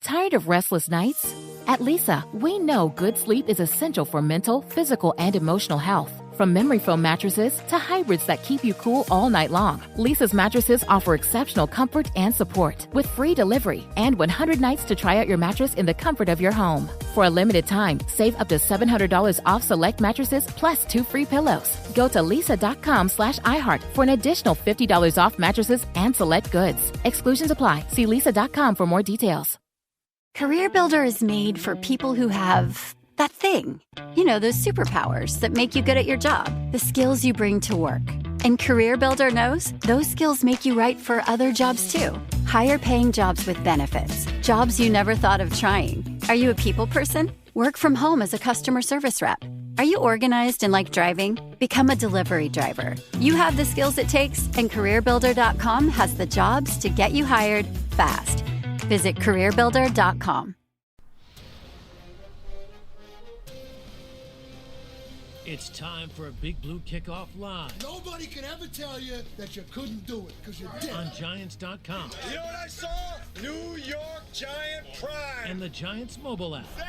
Tired of restless nights? At Leesa, we know good sleep is essential for mental, physical, and emotional health. From memory foam mattresses to hybrids that keep you cool all night long, Leesa's mattresses offer exceptional comfort and support with free delivery and 100 nights to try out your mattress in the comfort of your home. For a limited time, save up to $700 off select mattresses plus 2 free pillows. Go to leesa.com/iHeart for an additional $50 off mattresses and select goods. Exclusions apply. See leesa.com for more details. CareerBuilder is made for people who have that thing. You know, those superpowers that make you good at your job, the skills you bring to work. And CareerBuilder knows those skills make you right for other jobs too. Higher paying jobs with benefits, jobs you never thought of trying. Are you a people person? Work from home as a customer service rep. Are you organized and like driving? Become a delivery driver. You have the skills it takes, and CareerBuilder.com has the jobs to get you hired fast. Visit CareerBuilder.com. It's time for a Big Blue Kickoff Live. Nobody can ever tell you that you couldn't do it, because you did. On Giants.com. You know what I saw? New York Giant pride. And the Giants mobile app. 17-14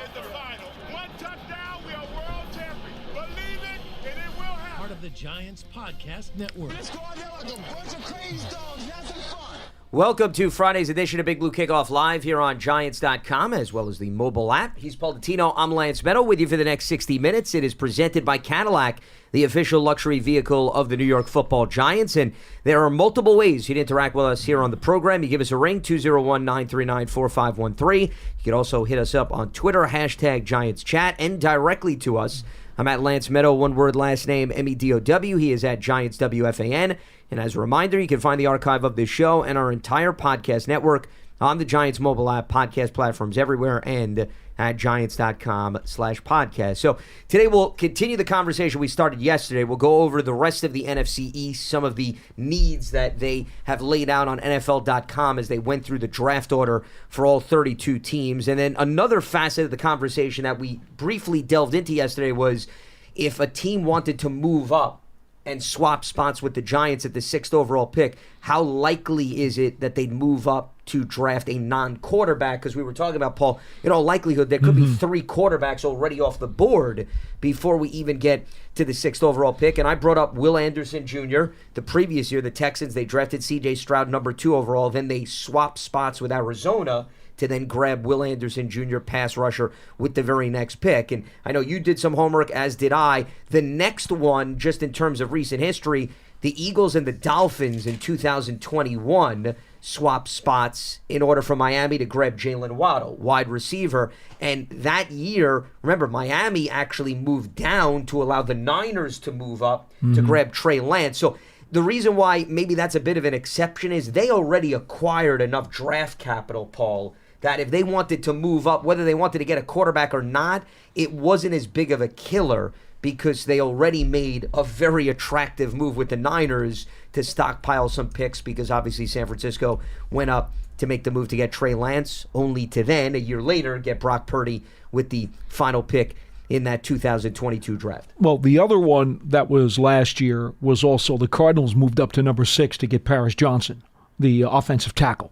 is the final. One touchdown, we are world champions. Believe it, and it will happen. Part of the Giants Podcast Network. Let's go out there like a bunch of crazy dogs. Have some fun. Welcome to Friday's edition of Big Blue Kickoff Live here on Giants.com, as well as the mobile app. He's Paul Dottino. I'm Lance Meadow with you for the next 60 minutes. It is presented by Cadillac, the official luxury vehicle of the New York Football Giants. And there are multiple ways you'd interact with us here on the program. You give us a ring, 201-939-4513. You can also hit us up on Twitter, hashtag GiantsChat, and directly to us. I'm at Lance Meadow, one word last name, M-E-D-O-W. He is at Giants WFAN. And as a reminder, you can find the archive of this show and our entire podcast network on the Giants mobile app, podcast platforms everywhere, and at Giants.com/podcast. So today we'll continue the conversation we started yesterday. We'll go over the rest of the NFC East, some of the needs that they have laid out on NFL.com as they went through the draft order for all 32 teams. And then another facet of the conversation that we briefly delved into yesterday was if a team wanted to move up and swap spots with the Giants at the 6th overall pick, how likely is it that they'd move up to draft a non-quarterback? Because we were talking about, Paul, in all likelihood, there could be 3 quarterbacks already off the board before we even get to the 6th overall pick. And I brought up Will Anderson Jr. The previous year, the Texans, they drafted C.J. Stroud number 2 overall. Then they swapped spots with Arizona to then grab Will Anderson Jr., pass rusher, with the very next pick. And I know you did some homework, as did I. The next one, just in terms of recent history, the Eagles and the Dolphins in 2021 swapped spots in order for Miami to grab Jalen Waddle, wide receiver. And that year, remember, Miami actually moved down to allow the Niners to move up to grab Trey Lance. So the reason why maybe that's a bit of an exception is they already acquired enough draft capital, Paul, that if they wanted to move up, whether they wanted to get a quarterback or not, it wasn't as big of a killer because they already made a very attractive move with the Niners to stockpile some picks, because obviously San Francisco went up to make the move to get Trey Lance, only to then, a year later, get Brock Purdy with the final pick in that 2022 draft. Well, the other one that was last year was also the Cardinals moved up to number 6 to get Paris Johnson, the offensive tackle.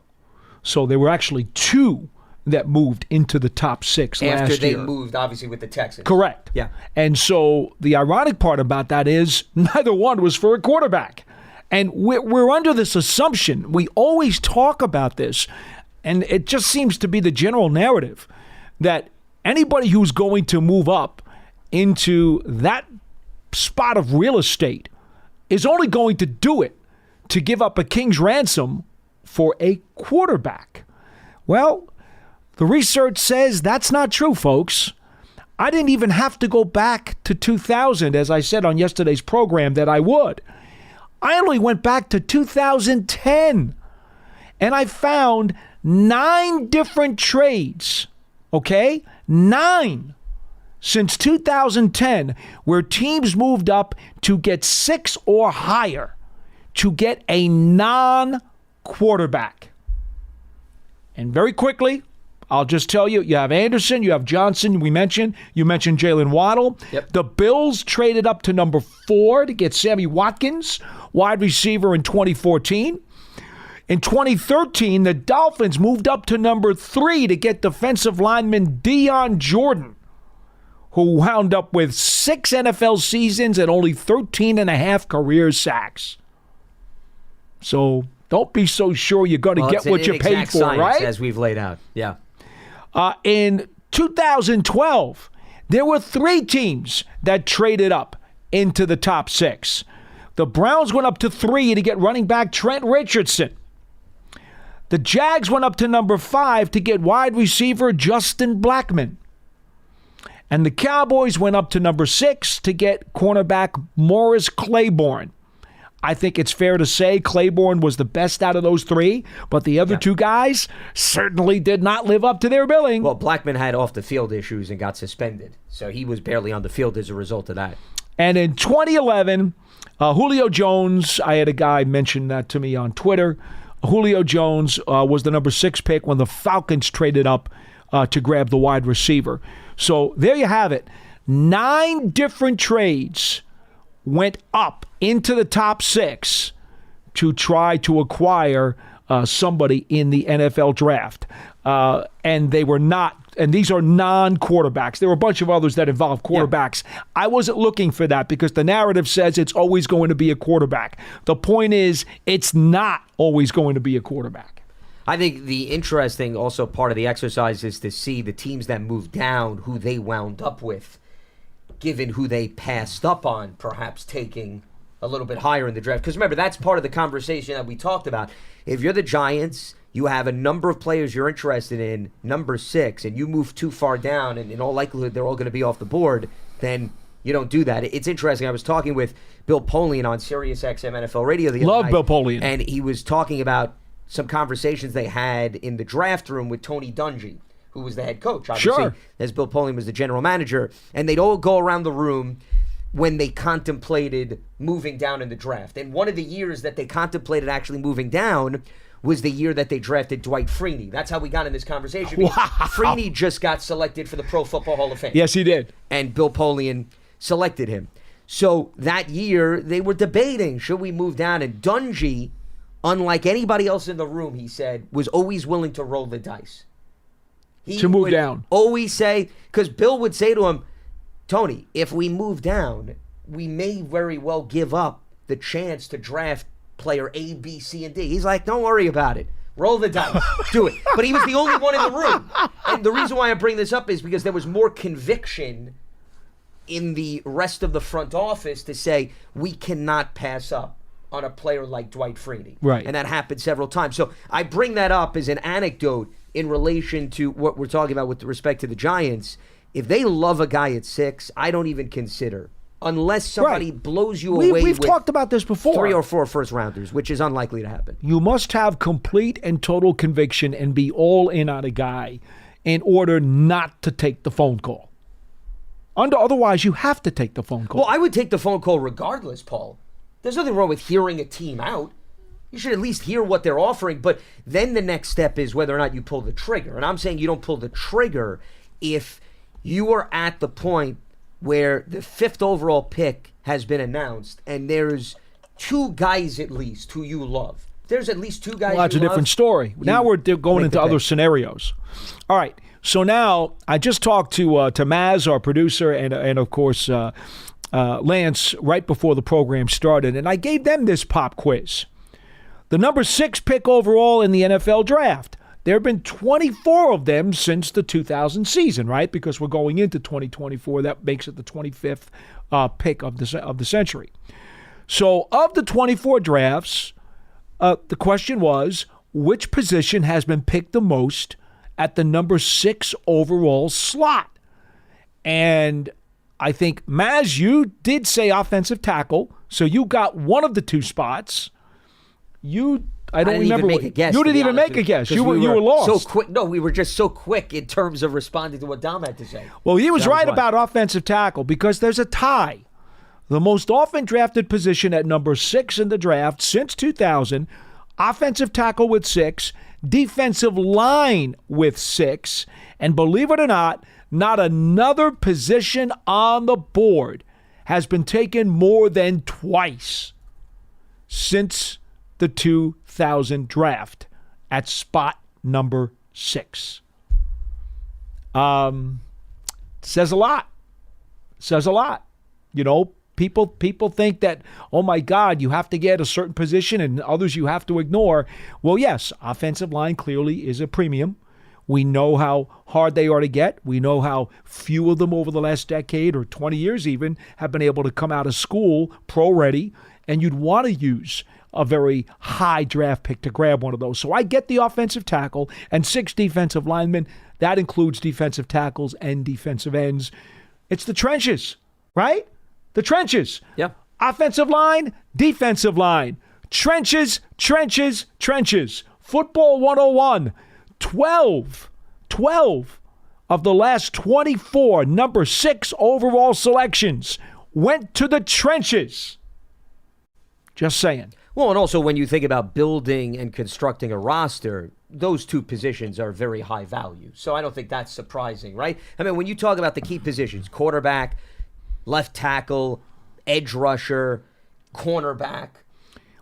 So there were actually 2 that moved into the top 6 last year. After they moved, obviously, with the Texans. Correct. Yeah. And so the ironic part about that is neither one was for a quarterback. And we're under this assumption. We always talk about this, and it just seems to be the general narrative that anybody who's going to move up into that spot of real estate is only going to do it to give up a king's ransom for a quarterback. Well, the research says that's not true, folks. I didn't even have to go back to 2000, as I said on yesterday's program that I would. I only went back to 2010, and I found 9 different trades, okay? 9 since 2010, where teams moved up to get 6 or higher to get a non-quarterback. And very quickly, I'll just tell you, you have Anderson, you have Johnson, you mentioned Jalen Waddle. Yep. The Bills traded up to number 4 to get Sammy Watkins, wide receiver in 2014. In 2013, the Dolphins moved up to number 3 to get defensive lineman Dion Jordan, who wound up with 6 NFL seasons and only 13 and a half career sacks. So don't be so sure you're going to get what you paid for, right? As we've laid out, yeah. In 2012, there were 3 teams that traded up into the top 6. The Browns went up to 3 to get running back Trent Richardson. The Jags went up to number 5 to get wide receiver Justin Blackmon. And the Cowboys went up to number 6 to get cornerback Morris Claiborne. I think it's fair to say Claiborne was the best out of those 3, but the other 2 guys certainly did not live up to their billing. Well, Blackmon had off-the-field issues and got suspended, so he was barely on the field as a result of that. And in 2011, Julio Jones, I had a guy mention that to me on Twitter. Julio Jones was the number 6 pick when the Falcons traded up to grab the wide receiver. So there you have it. 9 different trades went up into the top 6 to try to acquire somebody in the NFL draft. And they were not, and these are non-quarterbacks. There were a bunch of others that involved quarterbacks. Yeah. I wasn't looking for that because the narrative says it's always going to be a quarterback. The point is, it's not always going to be a quarterback. I think the interesting also part of the exercise is to see the teams that moved down, who they wound up with, given who they passed up on, perhaps taking a little bit higher in the draft. Because remember, that's part of the conversation that we talked about. If you're the Giants, you have a number of players you're interested in, number 6, and you move too far down, and in all likelihood they're all going to be off the board, then you don't do that. It's interesting. I was talking with Bill Polian on Sirius XM NFL Radio the other night. Love Bill Polian. And he was talking about some conversations they had in the draft room with Tony Dungy, who was the head coach, obviously, as Bill Polian was the general manager. And they'd all go around the room when they contemplated moving down in the draft. And one of the years that they contemplated actually moving down was the year that they drafted Dwight Freeney. That's how we got in this conversation. Wow. Freeney just got selected for the Pro Football Hall of Fame. Yes, he did. And Bill Polian selected him. So that year, they were debating, should we move down? And Dungy, unlike anybody else in the room, he said, was always willing to roll the dice. He to move would down. Always say, because Bill would say to him, Tony, if we move down, we may very well give up the chance to draft player A, B, C, and D. He's like, don't worry about it. Roll the dice. Do it. But he was the only one in the room. And the reason why I bring this up is because there was more conviction in the rest of the front office to say, we cannot pass up on a player like Dwight Freeney. Right. And that happened several times. So I bring that up as an anecdote in relation to what we're talking about with respect to the Giants. If they love a guy at 6, I don't even consider, unless somebody blows you away. We've with talked about this before. 3 or 4 first rounders, which is unlikely to happen. You must have complete and total conviction and be all in on a guy in order not to take the phone call. Otherwise, you have to take the phone call. Well, I would take the phone call regardless, Paul. There's nothing wrong with hearing a team out. You should at least hear what they're offering. But then the next step is whether or not you pull the trigger. And I'm saying you don't pull the trigger if you are at the point where the 5th overall pick has been announced and there's 2 guys at least who you love. There's at least 2 guys. Well, that's a different story. Now we're going into other scenarios. All right. So now I just talked to Maz, our producer, and of course Lance right before the program started, and I gave them this pop quiz. The number 6 pick overall in the NFL draft. There have been 24 of them since the 2000 season, right? Because we're going into 2024. That makes it the 25th pick of the century. So of the 24 drafts, the question was, which position has been picked the most at the number 6 overall slot? And I think, Maz, you did say offensive tackle, so you got one of the 2 spots. I don't remember. Make a guess, you didn't even make a guess. You were lost. So quick. No, we were just so quick in terms of responding to what Dom had to say. Well, he was right about offensive tackle because there's a tie. The most often drafted position at number 6 in the draft since 2000, offensive tackle with 6, defensive line with 6, and believe it or not another position on the board has been taken more than twice since the 2000 draft at spot number 6. Says a lot. Says a lot. You know, people think that, oh my God, you have to get a certain position and others you have to ignore. Well, yes, offensive line clearly is a premium. We know how hard they are to get. We know how few of them over the last decade or 20 years even have been able to come out of school pro-ready, and you'd want to use a very high draft pick to grab one of those. So I get the offensive tackle and 6 defensive linemen. That includes defensive tackles and defensive ends. It's the trenches, right? The trenches. Yeah. Offensive line, defensive line. Trenches, trenches, trenches. Football 101. 12 of the last 24 number 6 overall selections went to the trenches. Just saying. Well, and also when you think about building and constructing a roster, those 2 positions are very high value. So I don't think that's surprising, right? I mean, when you talk about the key positions, quarterback, left tackle, edge rusher, cornerback,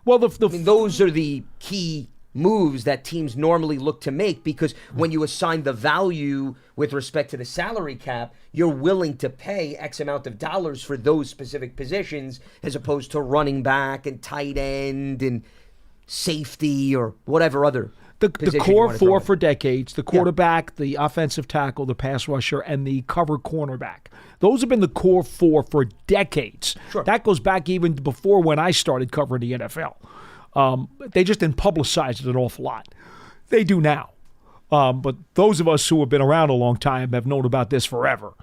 well, those are the key moves that teams normally look to make, because when you assign the value with respect to the salary cap, you're willing to pay X amount of dollars for those specific positions as opposed to running back and tight end and safety or whatever other the core 4 for in. decades, the quarterback, the offensive tackle, the pass rusher, and the cover cornerback. Those have been the core 4 for decades. Sure. That goes back even before when I started covering the NFL. They just didn't publicize it an awful lot. They do now. But those of us who have been around a long time have known about this forever.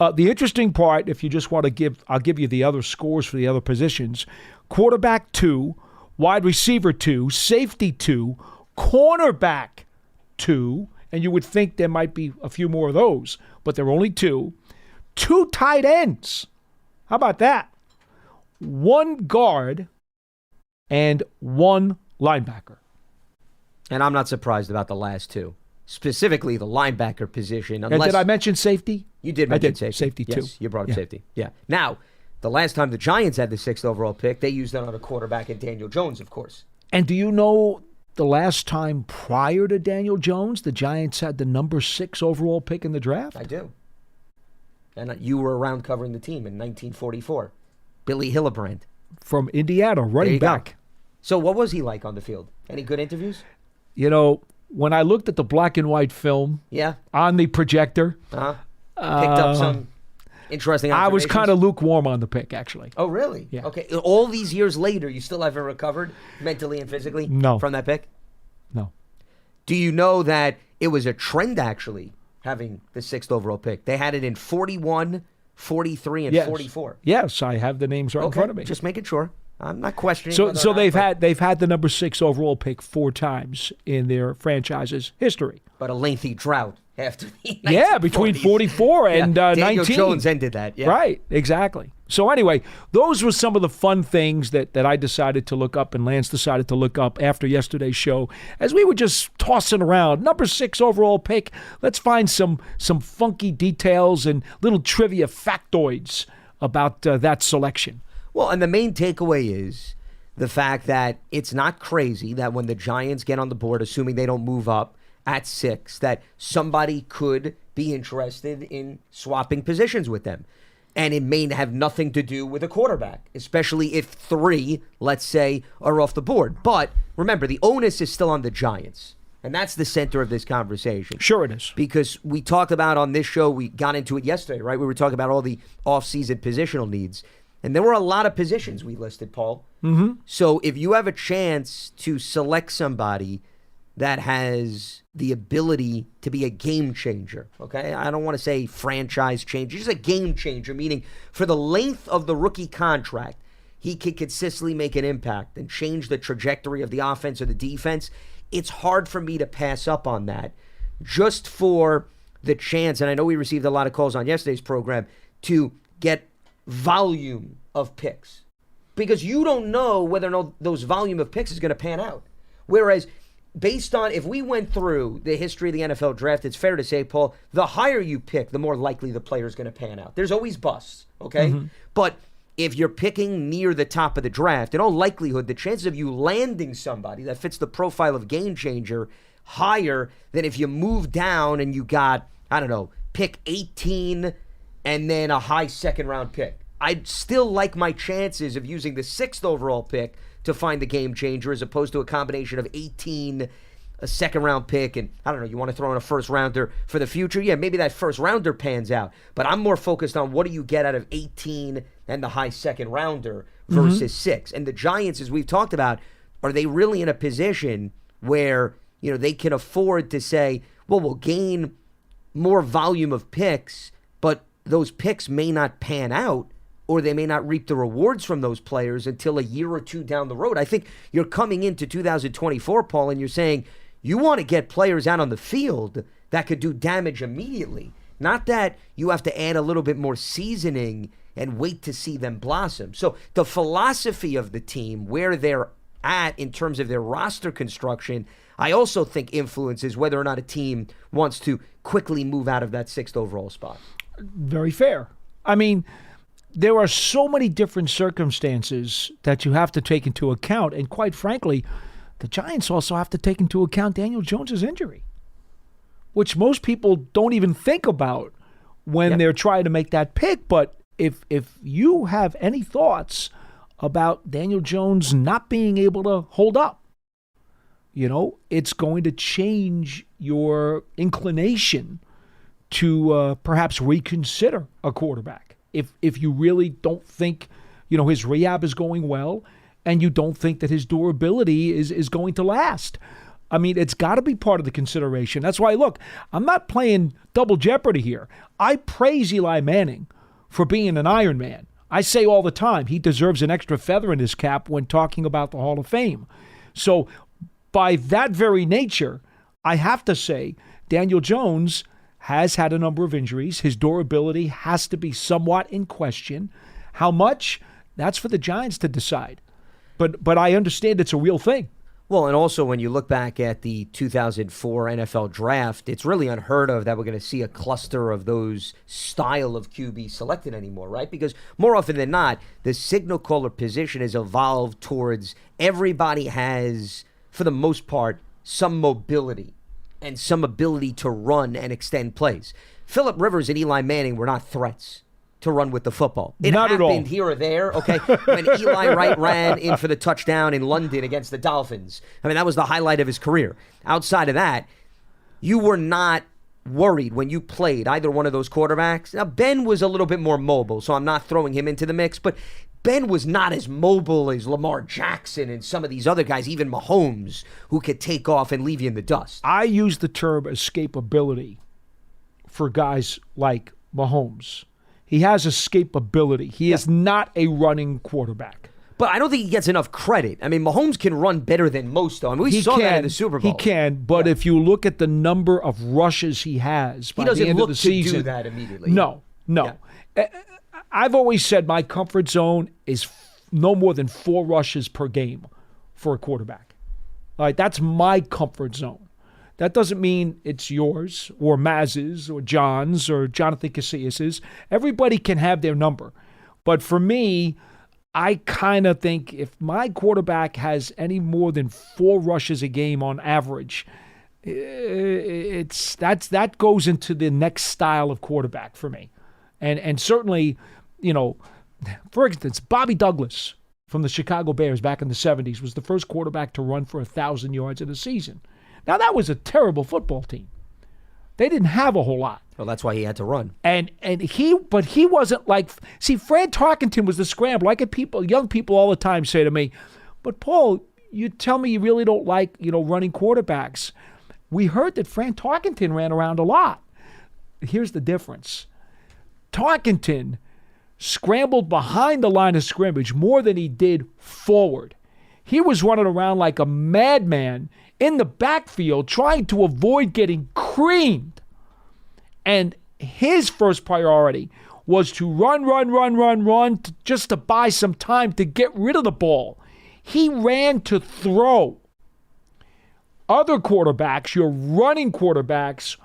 The interesting part, if you just want to I'll give you the other scores for the other positions. Quarterback 2, wide receiver 2, safety 2, cornerback 2, and you would think there might be a few more of those, but there are only 2. 2 tight ends. How about that? 1 guard and 1 linebacker. And I'm not surprised about the last 2, specifically the linebacker position. And did I mention safety? You did mention safety. Safety too. Yes, you brought up safety. Yeah. Now, the last time the Giants had the 6th overall pick, they used that on a quarterback in Daniel Jones, of course. And do you know the last time prior to Daniel Jones, the Giants had the number 6 overall pick in the draft? I do. And you were around covering the team in 1944. Billy Hillebrand. From Indiana, running back. Go. So what was he like on the field? Any good interviews? You know, when I looked at the black and white film on the projector, picked up some interesting observations. I was kind of lukewarm on the pick, actually. Oh, really? Yeah. Okay. All these years later, you still haven't recovered mentally and physically from that pick? No. Do you know that it was a trend, actually, having the 6th overall pick? They had it in 41, 43, and 44. Yes, I have the names right in front of me. Just making sure. I'm not questioning. So they've had the number 6 overall pick 4 times in their franchise's history. But a lengthy drought after the 1940s. Between 44 and 19. Daniel Jones ended that. Yeah. Right, exactly. So anyway, those were some of the fun things that I decided to look up and Lance decided to look up after yesterday's show. As we were just tossing around, number 6 overall pick, let's find some funky details and little trivia factoids about that selection. Well, and the main takeaway is the fact that it's not crazy that when the Giants get on the board, assuming they don't move up at 6, that somebody could be interested in swapping positions with them. And it may have nothing to do with a quarterback, especially if 3, let's say, are off the board. But remember, the onus is still on the Giants. And that's the center of this conversation. Sure it is. Because we talked about on this show, we got into it yesterday, right? We were talking about all the offseason positional needs. And there were a lot of positions we listed, Paul. Mm-hmm. So if you have a chance to select somebody that has the ability to be a game changer, okay? I don't want to say franchise changer, just a game changer, meaning for the length of the rookie contract, he could consistently make an impact and change the trajectory of the offense or the defense. It's hard for me to pass up on that just for the chance, and I know we received a lot of calls on yesterday's program, to get volume of picks, because you don't know whether or not those volume of picks is going to pan out. Whereas based on, if we went through the history of the NFL draft, it's fair to say, Paul, the higher you pick, the more likely the player is going to pan out. There's always busts, okay? Mm-hmm. But if you're picking near the top of the draft, in all likelihood, the chances of you landing somebody that fits the profile of game changer higher than if you move down and you got, I don't know, pick 18 and then a high second-round pick. I'd still like my chances of using the 6th overall pick to find the game changer as opposed to a combination of 18, a second-round pick, and I don't know, you want to throw in a first-rounder for the future? Yeah, maybe that first-rounder pans out. But I'm more focused on what do you get out of 18 and the high second-rounder versus 6. And the Giants, as we've talked about, are they really in a position where, you know, they can afford to say, well, we'll gain more volume of picks, but those picks may not pan out, or they may not reap the rewards from those players until a year or two down the road. I think you're coming into 2024, Paul, and you're saying you want to get players out on the field that could do damage immediately. Not that you have to add a little bit more seasoning and wait to see them blossom. So the philosophy of the team, where they're at in terms of their roster construction, I also think influences whether or not a team wants to quickly move out of that 6th overall spot. Very fair. I mean, there are so many different circumstances that you have to take into account. And quite frankly, the Giants also have to take into account Daniel Jones' injury, which most people don't even think about when they're trying to make that pick. But if you have any thoughts about Daniel Jones not being able to hold up, you know, it's going to change your inclination to perhaps reconsider a quarterback. If you really don't think, you know, his rehab is going well and you don't think that his durability is going to last. I mean, it's got to be part of the consideration. That's why, look, I'm not playing double jeopardy here. I praise Eli Manning for being an Iron Man. I say all the time he deserves an extra feather in his cap when talking about the Hall of Fame. So by that very nature, I have to say Daniel Jones has had a number of injuries. His durability has to be somewhat in question. How much? That's for the Giants to decide. But I understand it's a real thing. Well, and also when you look back at the 2004 NFL draft, it's really unheard of that we're going to see a cluster of those style of QB selected anymore, right? Because more often than not, the signal caller position has evolved towards everybody has, for the most part, some mobility and some ability to run and extend plays. Phillip Rivers and Eli Manning were not threats to run with the football. It not happened at all. Here or there, okay? When Eli Wright ran in for the touchdown in London against the Dolphins. I mean, that was the highlight of his career. Outside of that, you were not worried when you played either one of those quarterbacks. Now, Ben was a little bit more mobile, so I'm not throwing him into the mix, but Ben was not as mobile as Lamar Jackson and some of these other guys, even Mahomes, who could take off and leave you in the dust. I use the term escapability for guys like Mahomes. He has escapability. He is not a running quarterback. But I don't think he gets enough credit. I mean, Mahomes can run better than most, though. I mean, we saw that in the Super Bowl. He can, but if you look at the number of rushes he has by the end of the season. He doesn't look to do that immediately. No. Yeah. I've always said my comfort zone is no more than 4 rushes per game for a quarterback. All right, that's my comfort zone. That doesn't mean it's yours or Maz's or John's or Jonathan Casillas's. Everybody can have their number. But for me, I kind of think if my quarterback has any more than 4 rushes a game on average, that goes into the next style of quarterback for me. And certainly, you know, for instance, Bobby Douglas from the Chicago Bears back in the 70s was the first quarterback to run for 1,000 yards in a season. Now, that was a terrible football team. They didn't have a whole lot. Well, that's why he had to run. But he wasn't like, see, Fran Tarkenton was the scrambler. I get young people all the time say to me, but Paul, you tell me you really don't like, you know, running quarterbacks. We heard that Fran Tarkenton ran around a lot. Here's the difference. Tarkenton scrambled behind the line of scrimmage more than he did forward. He was running around like a madman in the backfield trying to avoid getting creamed. And his first priority was to run, just to buy some time to get rid of the ball. He ran to throw. Other quarterbacks, your running quarterbacks,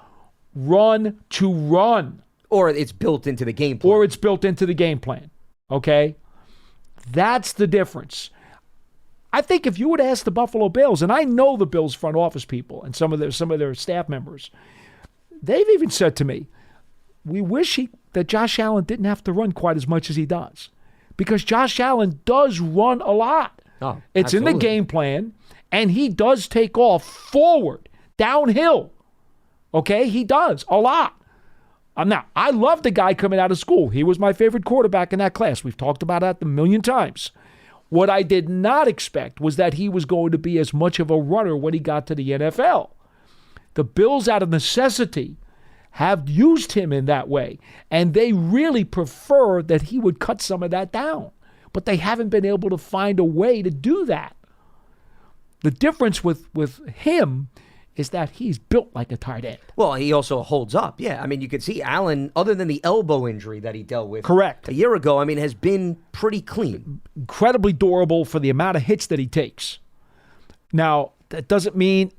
run to run. Or it's built into the game plan. Okay? That's the difference. I think if you would ask the Buffalo Bills, and I know the Bills front office people and some of their staff members, they've even said to me, we wish that Josh Allen didn't have to run quite as much as he does. Because Josh Allen does run a lot. Oh, it's absolutely. in the game plan, and he does take off forward, downhill. Okay? He does a lot. Now, I love the guy coming out of school. He was my favorite quarterback in that class. We've talked about that a million times. What I did not expect was that he was going to be as much of a runner when he got to the NFL. The Bills, out of necessity, have used him in that way, and they really prefer that he would cut some of that down. But they haven't been able to find a way to do that. The difference with him is that he's built like a tight end. Well, he also holds up. Yeah, I mean, you could see Allen, other than the elbow injury that he dealt with Correct. a year ago, I mean, has been pretty clean. Incredibly durable for the amount of hits that he takes. Now, that doesn't mean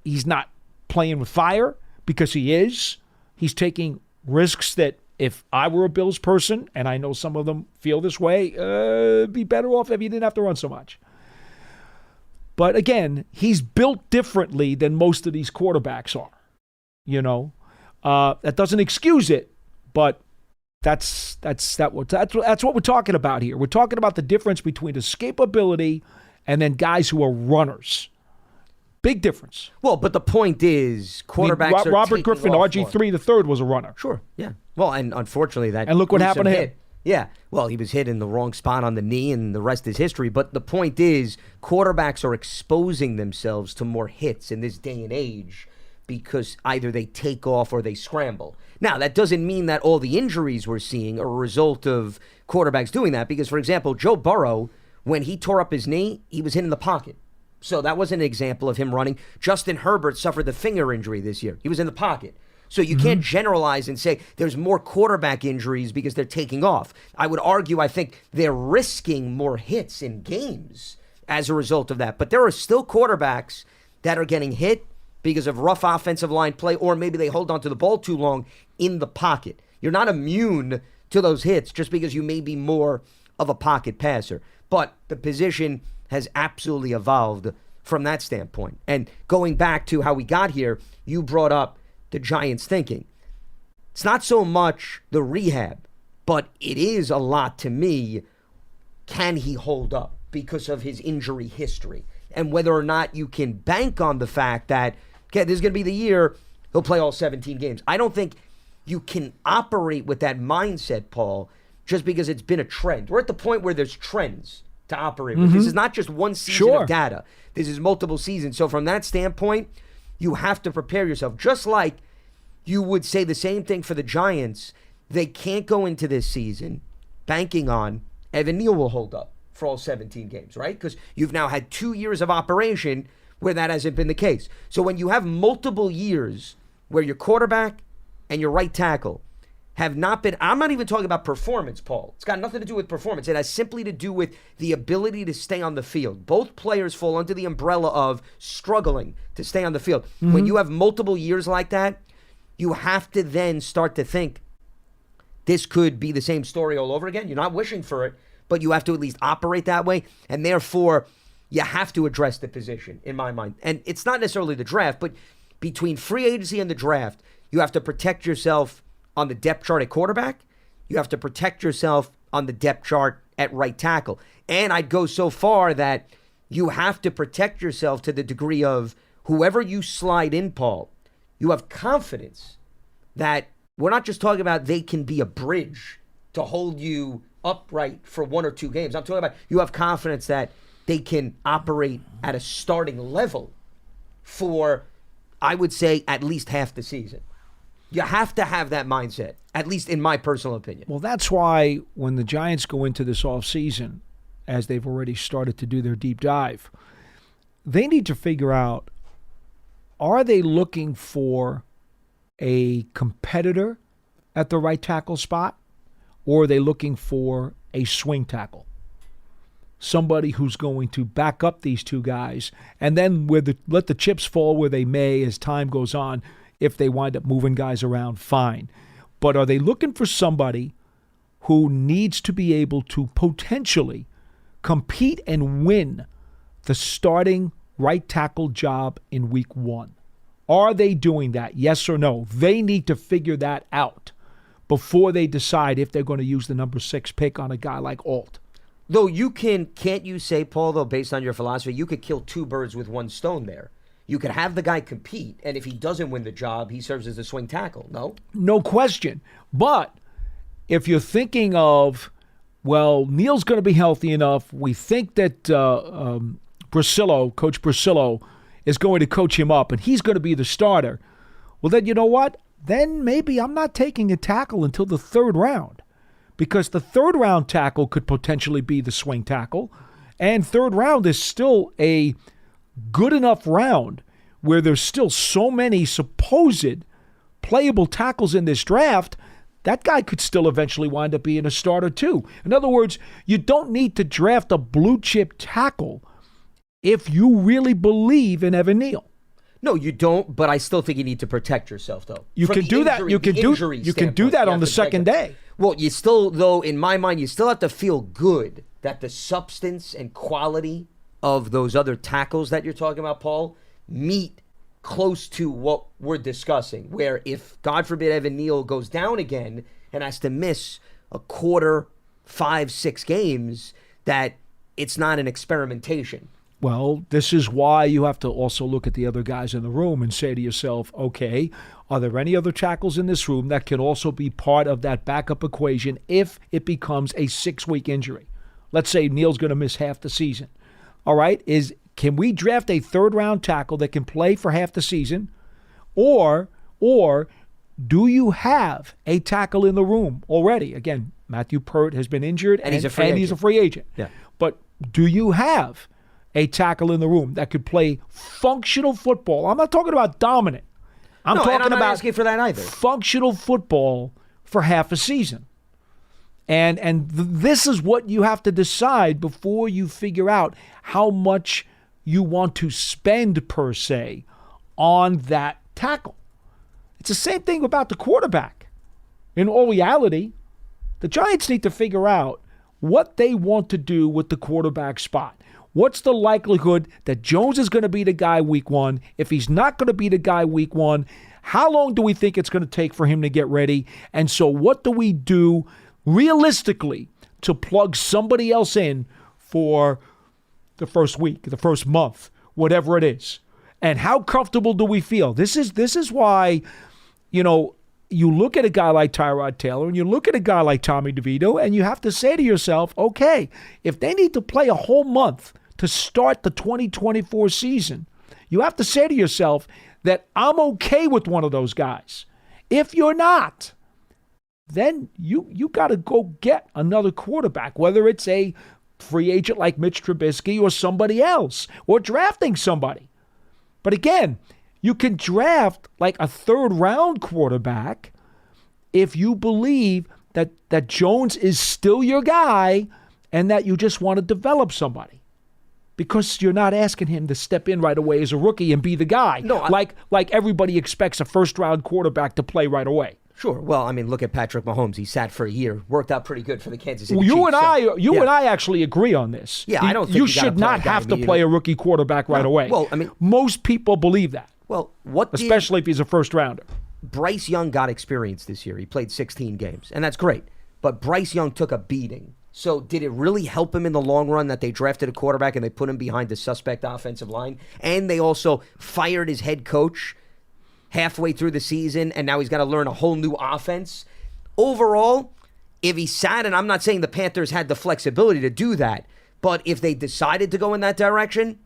he's not playing with fire, because he is. He's taking risks that if I were a Bills person, and I know some of them feel this way, it'd be better off if he didn't have to run so much. But again, he's built differently than most of these quarterbacks are. You know, that doesn't excuse it, but that's what we're talking about here. We're talking about the difference between escapability and then guys who are runners. Big difference. Well, but the point is, quarterbacks are Robert taking Griffin, off RG3 the third, was a runner. Sure, yeah. Well, and unfortunately that. And look what happened to him. Hit. Yeah, well, he was hit in the wrong spot on the knee, and the rest is history. But the point is, quarterbacks are exposing themselves to more hits in this day and age because either they take off or they scramble. Now, that doesn't mean that all the injuries we're seeing are a result of quarterbacks doing that, because, for example, Joe Burrow, when he tore up his knee, he was hit in the pocket. So that was an example of him running. Justin Herbert suffered the finger injury this year. He was in the pocket. So you can't generalize and say there's more quarterback injuries because they're taking off. I would argue, I think they're risking more hits in games as a result of that. But there are still quarterbacks that are getting hit because of rough offensive line play, or maybe they hold on to the ball too long in the pocket. You're not immune to those hits just because you may be more of a pocket passer. But the position has absolutely evolved from that standpoint. And going back to how we got here, you brought up the Giants' thinking. It's not so much the rehab, but it is a lot to me. Can he hold up because of his injury history? And whether or not you can bank on the fact that, okay, this is going to be the year he'll play all 17 games. I don't think you can operate with that mindset, Paul, just because it's been a trend. We're at the point where there's trends to operate with. This is not just one season of data. This is multiple seasons. So from that standpoint, you have to prepare yourself. Just like you would say the same thing for the Giants. They can't go into this season banking on Evan Neal will hold up for all 17 games, right? Because you've now had 2 years of operation where that hasn't been the case. So when you have multiple years where your quarterback and your right tackle have not been, I'm not even talking about performance, Paul. It's got nothing to do with performance. It has simply to do with the ability to stay on the field. Both players fall under the umbrella of struggling to stay on the field. When you have multiple years like that, you have to then start to think this could be the same story all over again. You're not wishing for it, but you have to at least operate that way. And therefore, you have to address the position, in my mind. And it's not necessarily the draft, but between free agency and the draft, you have to protect yourself on the depth chart at quarterback. You have to protect yourself on the depth chart at right tackle. And I'd go so far that you have to protect yourself to the degree of whoever you slide in, Paul, you have confidence that we're not just talking about they can be a bridge to hold you upright for 1 or 2 games. I'm talking about you have confidence that they can operate at a starting level for, I would say, at least half the season. You have to have that mindset, at least in my personal opinion. Well, that's why when the Giants go into this offseason, as they've already started to do their deep dive, they need to figure out, are they looking for a competitor at the right tackle spot, or are they looking for a swing tackle? Somebody who's going to back up these two guys, and then let the chips fall where they may as time goes on. If they wind up moving guys around, fine. But are they looking for somebody who needs to be able to potentially compete and win the starting right tackle job in week 1? Are they doing that? Yes or no? They need to figure that out before they decide if they're going to use the number 6 pick on a guy like Alt. Though can't you say, Paul, though, based on your philosophy, you could kill 2 birds with 1 stone there. You could have the guy compete, and if he doesn't win the job, he serves as a swing tackle, no? No question. But if you're thinking of, well, Neal's going to be healthy enough, we think that Coach Brasillo, is going to coach him up, and he's going to be the starter, well, then you know what? Then maybe I'm not taking a tackle until the 3rd round, because the 3rd round tackle could potentially be the swing tackle, and 3rd round is still a good enough round where there's still so many supposed playable tackles in this draft, that guy could still eventually wind up being a starter too. In other words, you don't need to draft a blue chip tackle if you really believe in Evan Neal. No, you don't, but I still think you need to protect yourself, though. You can do that. You can do that on the second day. Well, you still, though, in my mind, you still have to feel good that the substance and quality of those other tackles that you're talking about, Paul, meet close to what we're discussing, where if, God forbid, Evan Neal goes down again and has to miss a quarter, 5-6 games, that it's not an experimentation. Well, this is why you have to also look at the other guys in the room and say to yourself, okay, are there any other tackles in this room that can also be part of that backup equation if it becomes a 6-week injury? Let's say Neal's going to miss half the season. All right, can we draft a 3rd round tackle that can play for half the season? Or do you have a tackle in the room already? Again, Matthew Pert has been injured and he's a free agent. Yeah. But do you have a tackle in the room that could play functional football? I'm not talking about dominant. I'm talking not about asking for that either. Functional football for half a season. And this is what you have to decide before you figure out how much you want to spend, per se, on that tackle. It's the same thing about the quarterback. In all reality, the Giants need to figure out what they want to do with the quarterback spot. What's the likelihood that Jones is going to be the guy week 1? If he's not going to be the guy week 1, how long do we think it's going to take for him to get ready? And so what do we do realistically to plug somebody else in for the first week, the first month, whatever it is? And how comfortable do we feel? This is why, you look at a guy like Tyrod Taylor and you look at a guy like Tommy DeVito and you have to say to yourself, okay, if they need to play a whole month to start the 2024 season, you have to say to yourself that I'm okay with one of those guys. If you're not, then you got to go get another quarterback, whether it's a free agent like Mitch Trubisky or somebody else, or drafting somebody. But again, you can draft like a 3rd round quarterback if you believe that Jones is still your guy and that you just want to develop somebody. Because you're not asking him to step in right away as a rookie and be the guy. No, like everybody expects a 1st round quarterback to play right away. Sure. Well, I mean, look at Patrick Mahomes. He sat for a year, worked out pretty good for the Kansas City Chiefs. And I actually agree on this. Yeah, I don't think you should not have to play a rookie quarterback right away. Well, I mean, most people believe that. Well, especially if he's a 1st rounder. Bryce Young got experience this year. He played 16 games, and that's great. But Bryce Young took a beating. So did it really help him in the long run that they drafted a quarterback and they put him behind the suspect offensive line? And they also fired his head coach halfway through the season, and now he's got to learn a whole new offense. Overall, if he sat, and I'm not saying the Panthers had the flexibility to do that, but if they decided to go in that direction,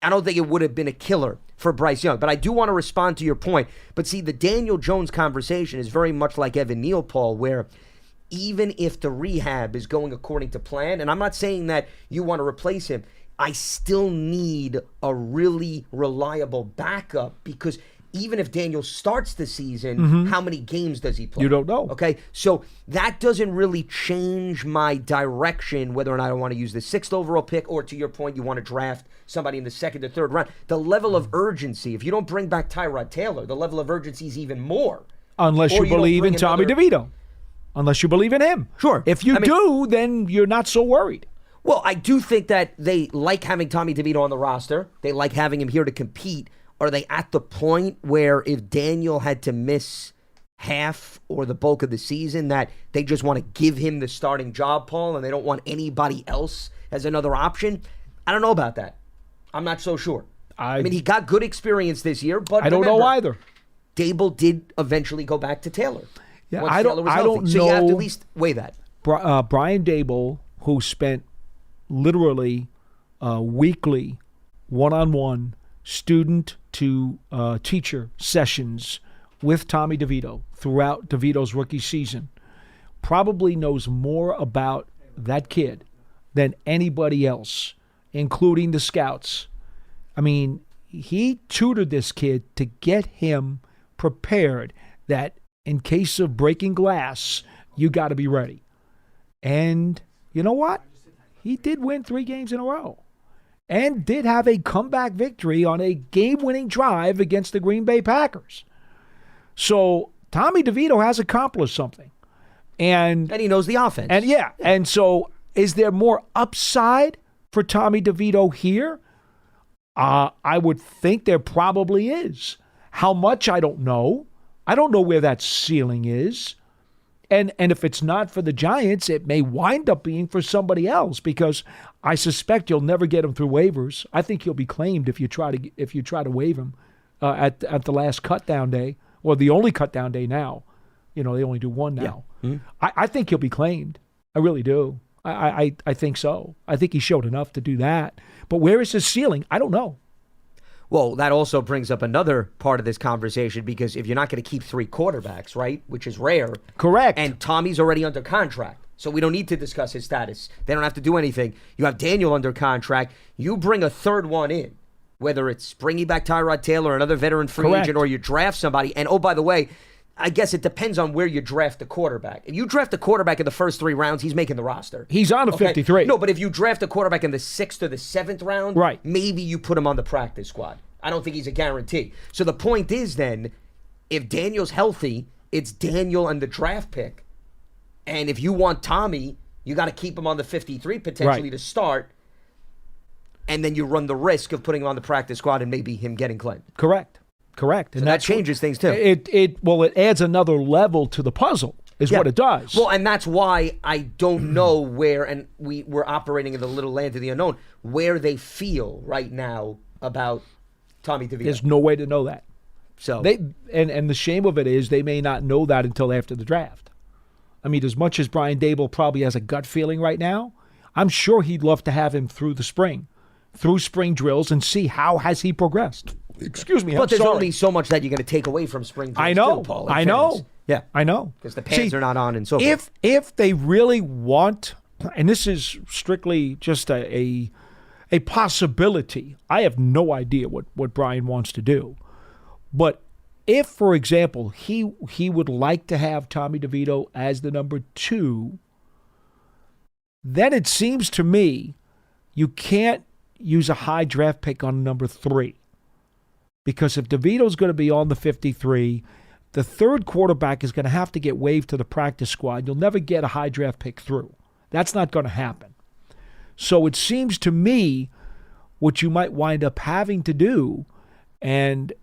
I don't think it would have been a killer for Bryce Young. But I do want to respond to your point. But see, the Daniel Jones conversation is very much like Evan Neal, Paul, where even if the rehab is going according to plan, and I'm not saying that you want to replace him, I still need a really reliable backup, because even if Daniel starts the season, how many games does he play? You don't know. Okay, so that doesn't really change my direction, whether or not I want to use the 6th overall pick, or to your point, you want to draft somebody in the 2nd or 3rd round. The level of urgency, if you don't bring back Tyrod Taylor, the level of urgency is even more. Unless you believe in Tommy DeVito. Unless you believe in him. Sure. If you do, then you're not so worried. Well, I do think that they like having Tommy DeVito on the roster. They like having him here to compete. Are they at the point where if Daniel had to miss half or the bulk of the season that they just want to give him the starting job, Paul, and they don't want anybody else as another option? I don't know about that. I'm not so sure. I mean, he got good experience this year, but I don't know either. Dable did eventually go back to Taylor. Yeah, I don't know. So you have to at least weigh that. Brian Dable, who spent literally weekly one-on-one student to teacher sessions with Tommy DeVito throughout DeVito's rookie season, probably knows more about that kid than anybody else, including the scouts. I mean, he tutored this kid to get him prepared that in case of breaking glass, you got to be ready. And you know what? He did win 3 games in a row and did have a comeback victory on a game-winning drive against the Green Bay Packers. So Tommy DeVito has accomplished something. And he knows the offense. And so is there more upside for Tommy DeVito here? I would think there probably is. How much, I don't know. I don't know where that ceiling is. And if it's not for the Giants, it may wind up being for somebody else because I suspect you'll never get him through waivers. I think he'll be claimed if you try to waive him at the last cutdown day, or the only cutdown day now. You know, they only do one now. Yeah. Mm-hmm. I think he'll be claimed. I really do. I think so. I think he showed enough to do that. But where is his ceiling? I don't know. Well, that also brings up another part of this conversation because if you're not going to keep 3 quarterbacks, right, which is rare. Correct. And Tommy's already under contract, so we don't need to discuss his status. They don't have to do anything. You have Daniel under contract. You bring a third one in, whether it's bringing back Tyrod Taylor, another veteran free agent, or you draft somebody. And, oh, by the way, I guess it depends on where you draft the quarterback. If you draft a quarterback in the first 3 rounds, he's making the roster. He's on a 53. No, but if you draft a quarterback in the 6th or the 7th round, right, maybe you put him on the practice squad. I don't think he's a guarantee. So the point is then, if Daniel's healthy, it's Daniel and the draft pick. And if you want Tommy, you got to keep him on the 53 potentially to start. And then you run the risk of putting him on the practice squad and maybe him getting claimed. Correct. And that changes things too. It adds another level to the puzzle is what it does. Well, and that's why I don't know where, and we're operating in the little land of the unknown, where they feel right now about Tommy DeVito. There's no way to know that. So and the shame of it is they may not know that until after the draft. I mean, as much as Brian Dable probably has a gut feeling right now, I'm sure he'd love to have him through spring drills and see how has he progressed. Excuse me, but there's only so much that you're going to take away from spring drills. I know, too, Paul, I know. Yeah, I know. Because the pads are not on and so forth. If they really want, and this is strictly just a possibility, I have no idea what Brian wants to do. But if, for example, he would like to have Tommy DeVito as the number 2, then it seems to me you can't use a high draft pick on number 3. Because if DeVito's going to be on the 53, the third quarterback is going to have to get waived to the practice squad. You'll never get a high draft pick through. That's not going to happen. So it seems to me what you might wind up having to do, and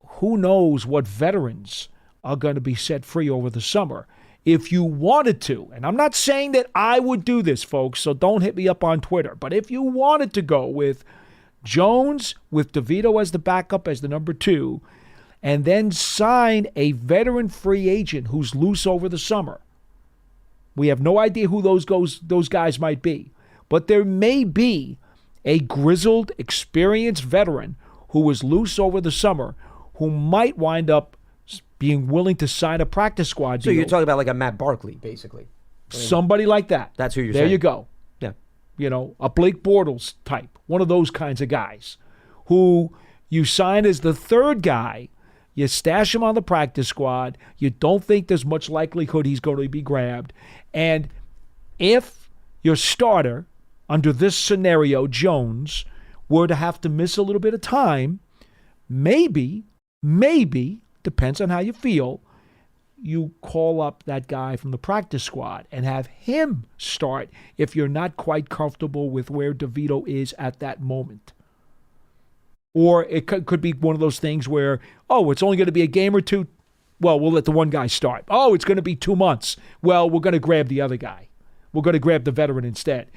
who knows what veterans are going to be set free over the summer. If you wanted to, and I'm not saying that I would do this, folks, so don't hit me up on Twitter, but if you wanted to go with Jones, with DeVito as the backup as the number 2, and then sign a veteran free agent who's loose over the summer. We have no idea who those guys might be, but there may be a grizzled, experienced veteran who was loose over the summer who might wind up being willing to sign a practice squad deal. So you're talking about like a Matt Barkley, basically. Somebody like that. That's who you're saying. There you go. Yeah. You know, a Blake Bortles type, one of those kinds of guys who you sign as the third guy, you stash him on the practice squad, you don't think there's much likelihood he's going to be grabbed, and if your starter, under this scenario, Jones, were to have to miss a little bit of time, maybe, depends on how you feel, you call up that guy from the practice squad and have him start if you're not quite comfortable with where DeVito is at that moment. Or it could be one of those things where, it's only going to be a game or two. Well, we'll let the one guy start. Oh, it's going to be 2 months. Well, we're going to grab the other guy. We're going to grab the veteran instead.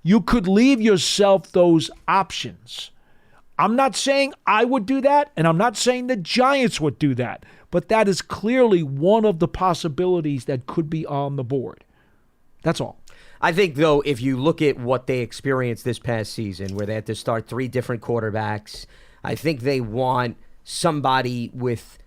You could leave yourself those options. I'm not saying I would do that, and I'm not saying the Giants would do that, but that is clearly one of the possibilities that could be on the board. That's all. I think, though, if you look at what they experienced this past season, where they had to start 3 different quarterbacks, I think they want somebody with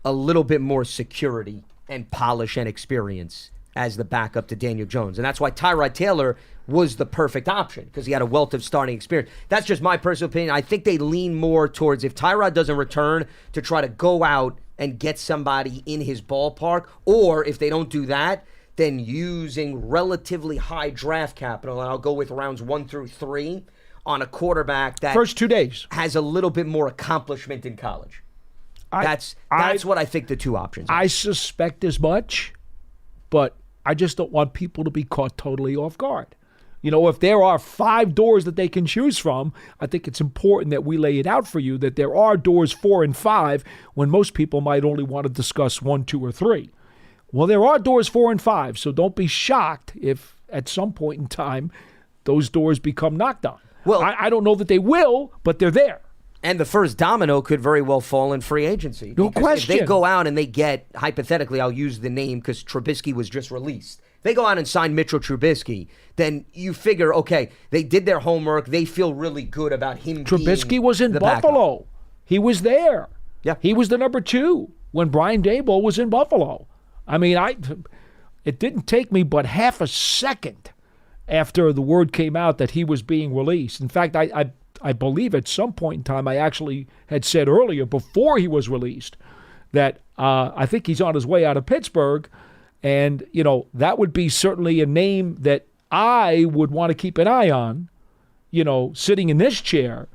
a little bit more security and polish and experience as the backup to Daniel Jones. And that's why Tyrod Taylor was the perfect option, because he had a wealth of starting experience. That's just my personal opinion. I think they lean more towards, if Tyrod doesn't return, to try to go out and get somebody in his ballpark, or if they don't do that, then using relatively high draft capital, and I'll go with rounds 1 through 3, on a quarterback that first 2 days has a little bit more accomplishment in college. That's what I think the two options are. I suspect as much, but I just don't want people to be caught totally off guard. If there are 5 doors that they can choose from, I think it's important that we lay it out for you that there are doors 4 and 5 when most people might only want to discuss 1, 2, or 3. Well, there are doors 4 and 5, so don't be shocked if at some point in time those doors become knocked on. Well, I don't know that they will, but they're there. And the first domino could very well fall in free agency. No question. If they go out and they get, hypothetically, I'll use the name because Trubisky was just released. They go out and sign Mitchell Trubisky, then you figure, okay, they did their homework. They feel really good about him Trubisky being was in the Buffalo. backup. He was there. Yeah. He was the number 2 when Brian Daboll was in Buffalo. I mean, it didn't take me but half a second after the word came out that he was being released. In fact, I believe at some point in time I actually had said earlier, before he was released, that I think he's on his way out of Pittsburgh. And, that would be certainly a name that I would want to keep an eye on, sitting in this chair,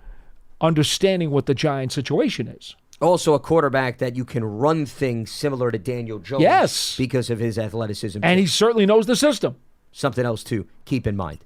understanding what the Giants situation is. Also a quarterback that you can run things similar to Daniel Jones. Yes. Because of his athleticism. And he certainly knows the system. Something else to keep in mind.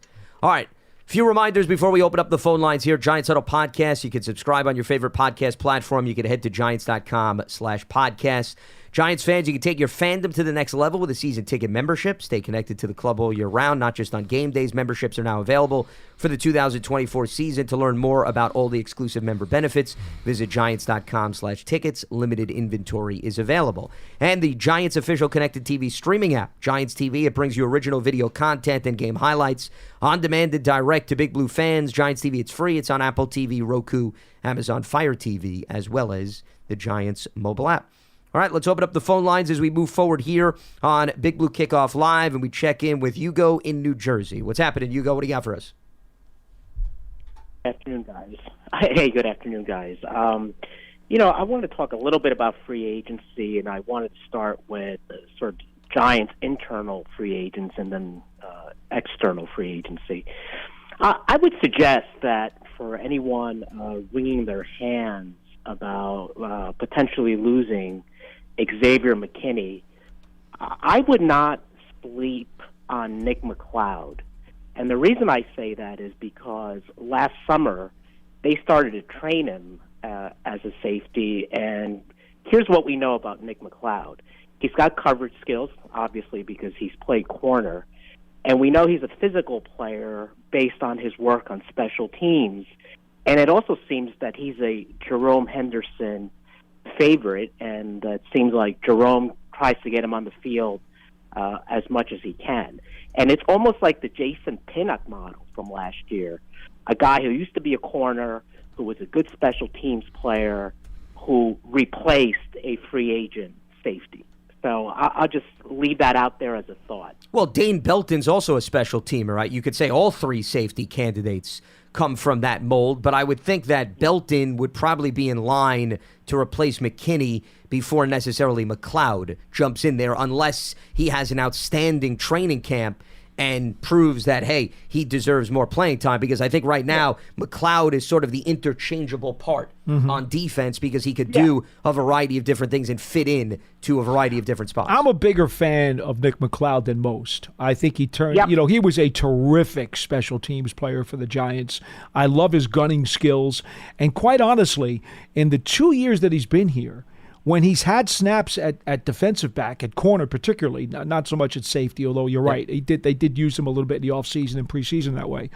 All right. Few reminders before we open up the phone lines here. Giants Huddle Podcast. You can subscribe on your favorite podcast platform. You can head to giants.com/podcast. Giants fans, you can take your fandom to the next level with a season ticket membership. Stay connected to the club all year round, not just on game days. Memberships are now available for the 2024 season. To learn more about all the exclusive member benefits, visit giants.com/tickets. Limited inventory is available. And the Giants official connected TV streaming app, Giants TV. It brings you original video content and game highlights on demand and direct to Big Blue fans. Giants TV, it's free. It's on Apple TV, Roku, Amazon Fire TV, as well as the Giants mobile app. All right, let's open up the phone lines as we move forward here on Big Blue Kickoff Live, and we check in with Hugo in New Jersey. What's happening, Hugo? What do you got for us? Good afternoon, guys. Hey, good afternoon, guys. I want to talk a little bit about free agency, and I wanted to start with sort of Giants' internal free agents and then external free agency. I would suggest that for anyone wringing their hands about potentially losing Xavier McKinney, I would not sleep on Nick McLeod. And the reason I say that is because last summer they started to train him as a safety, and here's what we know about Nick McLeod. He's got coverage skills, obviously, because he's played corner, and we know he's a physical player based on his work on special teams. And it also seems that he's a Jerome Henderson favorite, and it seems like Jerome tries to get him on the field as much as he can. And it's almost like the Jason Pinnock model from last year, a guy who used to be a corner, who was a good special teams player, who replaced a free agent safety. So I'll just leave that out there as a thought. Well, Dane Belton's also a special teamer, right? You could say all 3 safety candidates come from that mold, but I would think that Belton would probably be in line to replace McKinney before necessarily McLeod jumps in there, unless he has an outstanding training camp and proves that, hey, he deserves more playing time, because I think right now McLeod is sort of the interchangeable part on defense, because he could do a variety of different things and fit in to a variety of different spots. I'm a bigger fan of Nick McLeod than most. I think he turned, he was a terrific special teams player for the Giants. I love his gunning skills. And quite honestly, in the 2 years that he's been here, when he's had snaps at defensive back, at corner particularly, not so much at safety, although you're right, they did use him a little bit in the offseason and preseason that way.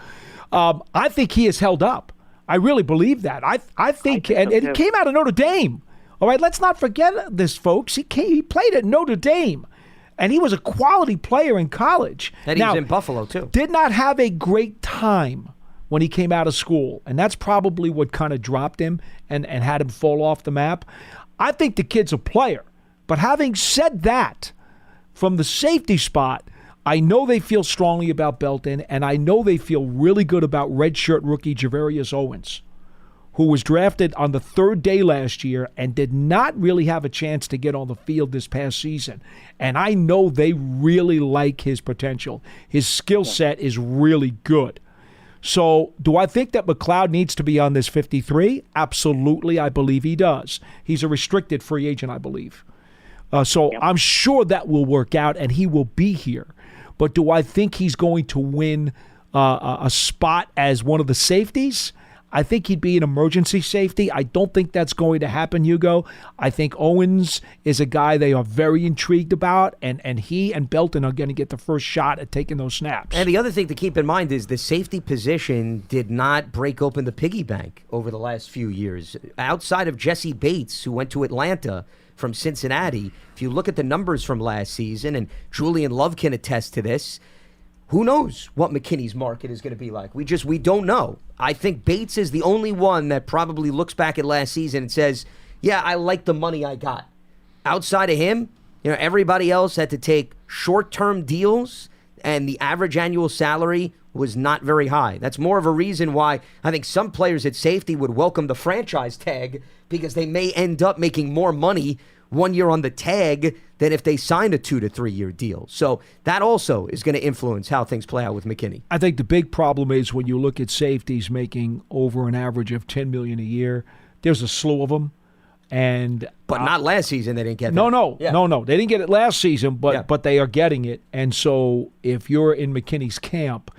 I think he has held up. I really believe that. I think and it came out of Notre Dame. All right, let's not forget this, folks. He played at Notre Dame, and he was a quality player in college. And he was in Buffalo, too. Did not have a great time when he came out of school, and that's probably what kind of dropped him and had him fall off the map. I think the kid's a player. But having said that, from the safety spot, I know they feel strongly about Belton, and I know they feel really good about redshirt rookie Javarius Owens, who was drafted on the third day last year and did not really have a chance to get on the field this past season. And I know they really like his potential. His skill set is really good. So do I think that McLeod needs to be on this 53? Absolutely, I believe he does. He's a restricted free agent, I believe. I'm sure that will work out, and he will be here. But do I think he's going to win a spot as one of the safeties? I think he'd be an emergency safety. I don't think that's going to happen, Hugo. I think Owens is a guy they are very intrigued about, and he and Belton are going to get the first shot at taking those snaps. And the other thing to keep in mind is the safety position did not break open the piggy bank over the last few years. Outside of Jesse Bates, who went to Atlanta from Cincinnati, if you look at the numbers from last season, and Julian Love can attest to this, who knows what McKinney's market is going to be like? We don't know. I think Bates is the only one that probably looks back at last season and says, yeah, I like the money I got. Outside of him, everybody else had to take short-term deals, and the average annual salary was not very high. That's more of a reason why I think some players at safety would welcome the franchise tag, because they may end up making more money 1 year on the tag than if they signed a 2 to 3 year deal. So that also is going to influence how things play out with McKinney. I think the big problem is when you look at safeties making over an average of $10 million a year, there's a slew of them. But not last season, they didn't get that. No. They didn't get it last season, but they are getting it. And so if you're in McKinney's camp,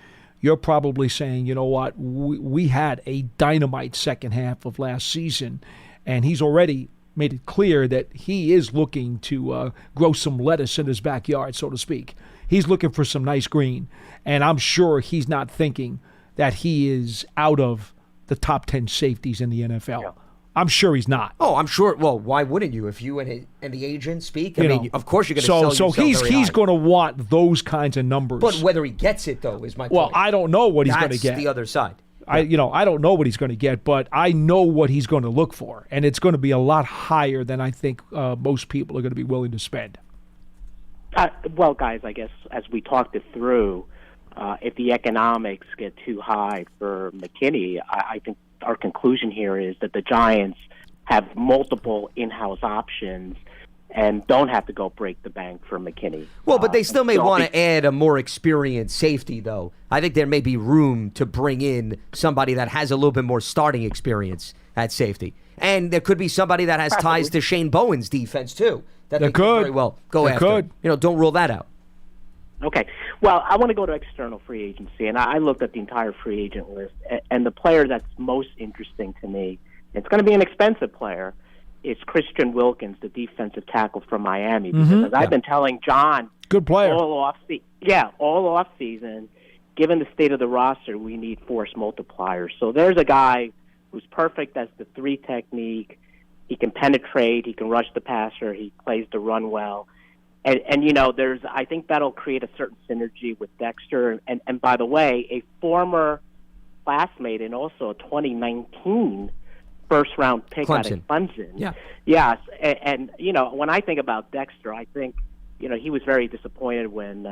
you're probably saying, you know what, we had a dynamite second half of last season, and he's already made it clear that he is looking to grow some lettuce in his backyard, so to speak. He's looking for some nice green, and I'm sure he's not thinking that he is out of the top 10 safeties in the NFL. Yeah. I'm sure he's not. Oh, I'm sure. Well, why wouldn't you? If you and the agent speak, I mean, of course you're going to sell yourself So very he's high. going to want those kinds of numbers. But whether he gets it, though, is my point. Well, I don't know what he's going to get. That's the other side. I don't know what he's going to get, but I know what he's going to look for, and it's going to be a lot higher than I think most people are going to be willing to spend. Well, guys, I guess as we talked it through, if the economics get too high for McKinney, I think our conclusion here is that the Giants have multiple in-house options and don't have to go break the bank for McKinney. Well, but they still may want to add a more experienced safety, though. I think there may be room to bring in somebody that has a little bit more starting experience at safety. And there could be somebody that has ties to Shane Bowen's defense, too. That they could very well go after. Don't rule that out. Okay. Well, I want to go to external free agency, and I looked at the entire free agent list, and the player that's most interesting to me, it's going to be an expensive player, is Christian Wilkins, the defensive tackle from Miami. Because as I've been telling John, good player, all off season, given the state of the roster, we need force multipliers. So there's a guy who's perfect as the 3 technique. He can penetrate, he can rush the passer, he plays the run well. And I think that'll create a certain synergy with Dexter. And by the way, a former classmate and also a 2019 first-round pick out of Clemson. Yeah. Yes. And when I think about Dexter, I think, he was very disappointed when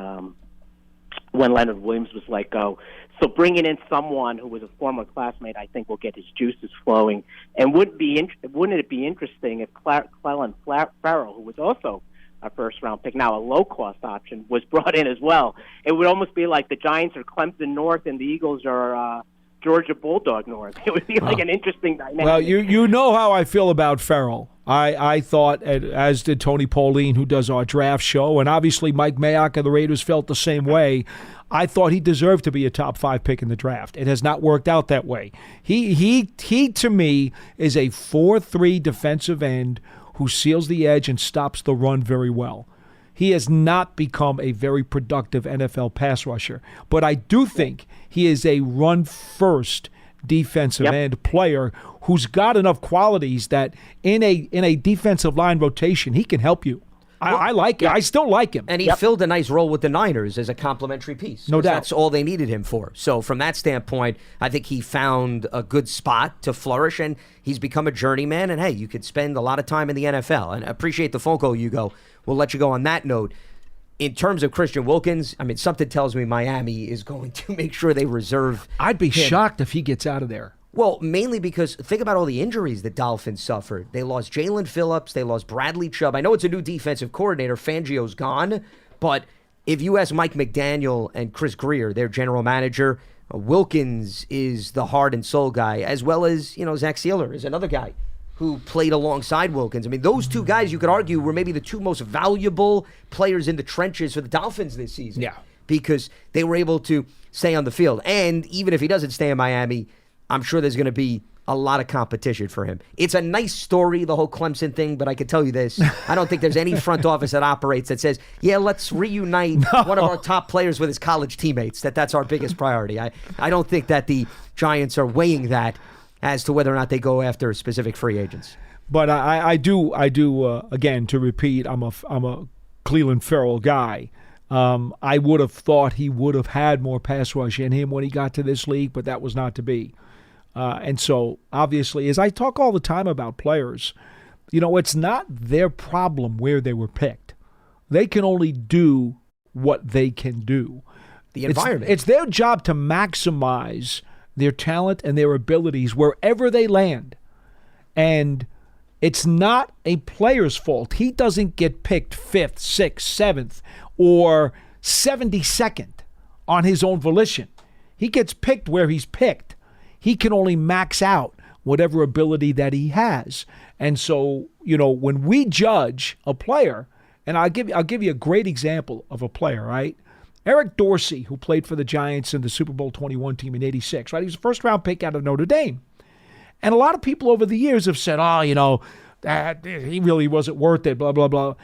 Leonard Williams was let go. So bringing in someone who was a former classmate, I think, will get his juices flowing. And wouldn't it be interesting if Clellan Farrell, who was also a first-round pick. Now, a low-cost option was brought in as well. It would almost be like the Giants are Clemson North and the Eagles are Georgia Bulldog North. It would be like an interesting dynamic. Well, you know how I feel about Farrell. I thought, as did Tony Pauline, who does our draft show, and obviously Mike Mayock of the Raiders felt the same way. I thought he deserved to be a top 5 pick in the draft. It has not worked out that way. He to me is a 4-3 defensive end who seals the edge and stops the run very well. He has not become a very productive NFL pass rusher, but I do think he is a run-first defensive end player who's got enough qualities that in a defensive line rotation, he can help you. I like it. I still like him. And he filled a nice role with the Niners as a complimentary piece. No doubt. That's all they needed him for. So from that standpoint, I think he found a good spot to flourish, and he's become a journeyman. And, hey, you could spend a lot of time in the NFL. And I appreciate the phone call, Hugo. We'll let you go on that note. In terms of Christian Wilkins, I mean, something tells me Miami is going to make sure they reserve I'd be him. shocked if he gets out of there. Well, mainly because think about all the injuries the Dolphins suffered. They lost Jalen Phillips. They lost Bradley Chubb. I know it's a new defensive coordinator. Fangio's gone. But if you ask Mike McDaniel and Chris Greer, their general manager, Wilkins is the heart and soul guy, as well as, Zach Sealer is another guy who played alongside Wilkins. I mean, those two guys, you could argue, were maybe the two most valuable players in the trenches for the Dolphins this season. Yeah. Because they were able to stay on the field. And even if he doesn't stay in Miami, I'm sure there's going to be a lot of competition for him. It's a nice story, the whole Clemson thing, but I can tell you this. I don't think there's any front office that operates that says, yeah, let's reunite one of our top players with his college teammates. That's our biggest priority. I don't think that the Giants are weighing that as to whether or not they go after specific free agents. But I do. Again, to repeat, I'm a Cleveland Farrell guy. I would have thought he would have had more pass rush in him when he got to this league, but that was not to be. And so, obviously, as I talk all the time about players, it's not their problem where they were picked. They can only do what they can do. The environment. It's their job to maximize their talent and their abilities wherever they land. And it's not a player's fault. He doesn't get picked 5th, 6th, 7th, or 72nd on his own volition. He gets picked where he's picked. He can only max out whatever ability that he has. And so, when we judge a player, and I'll give you a great example of a player, right? Eric Dorsey, who played for the Giants in the Super Bowl 21 team in 86, right? He was a first-round pick out of Notre Dame. And a lot of people over the years have said, he really wasn't worth it, blah, blah, blah.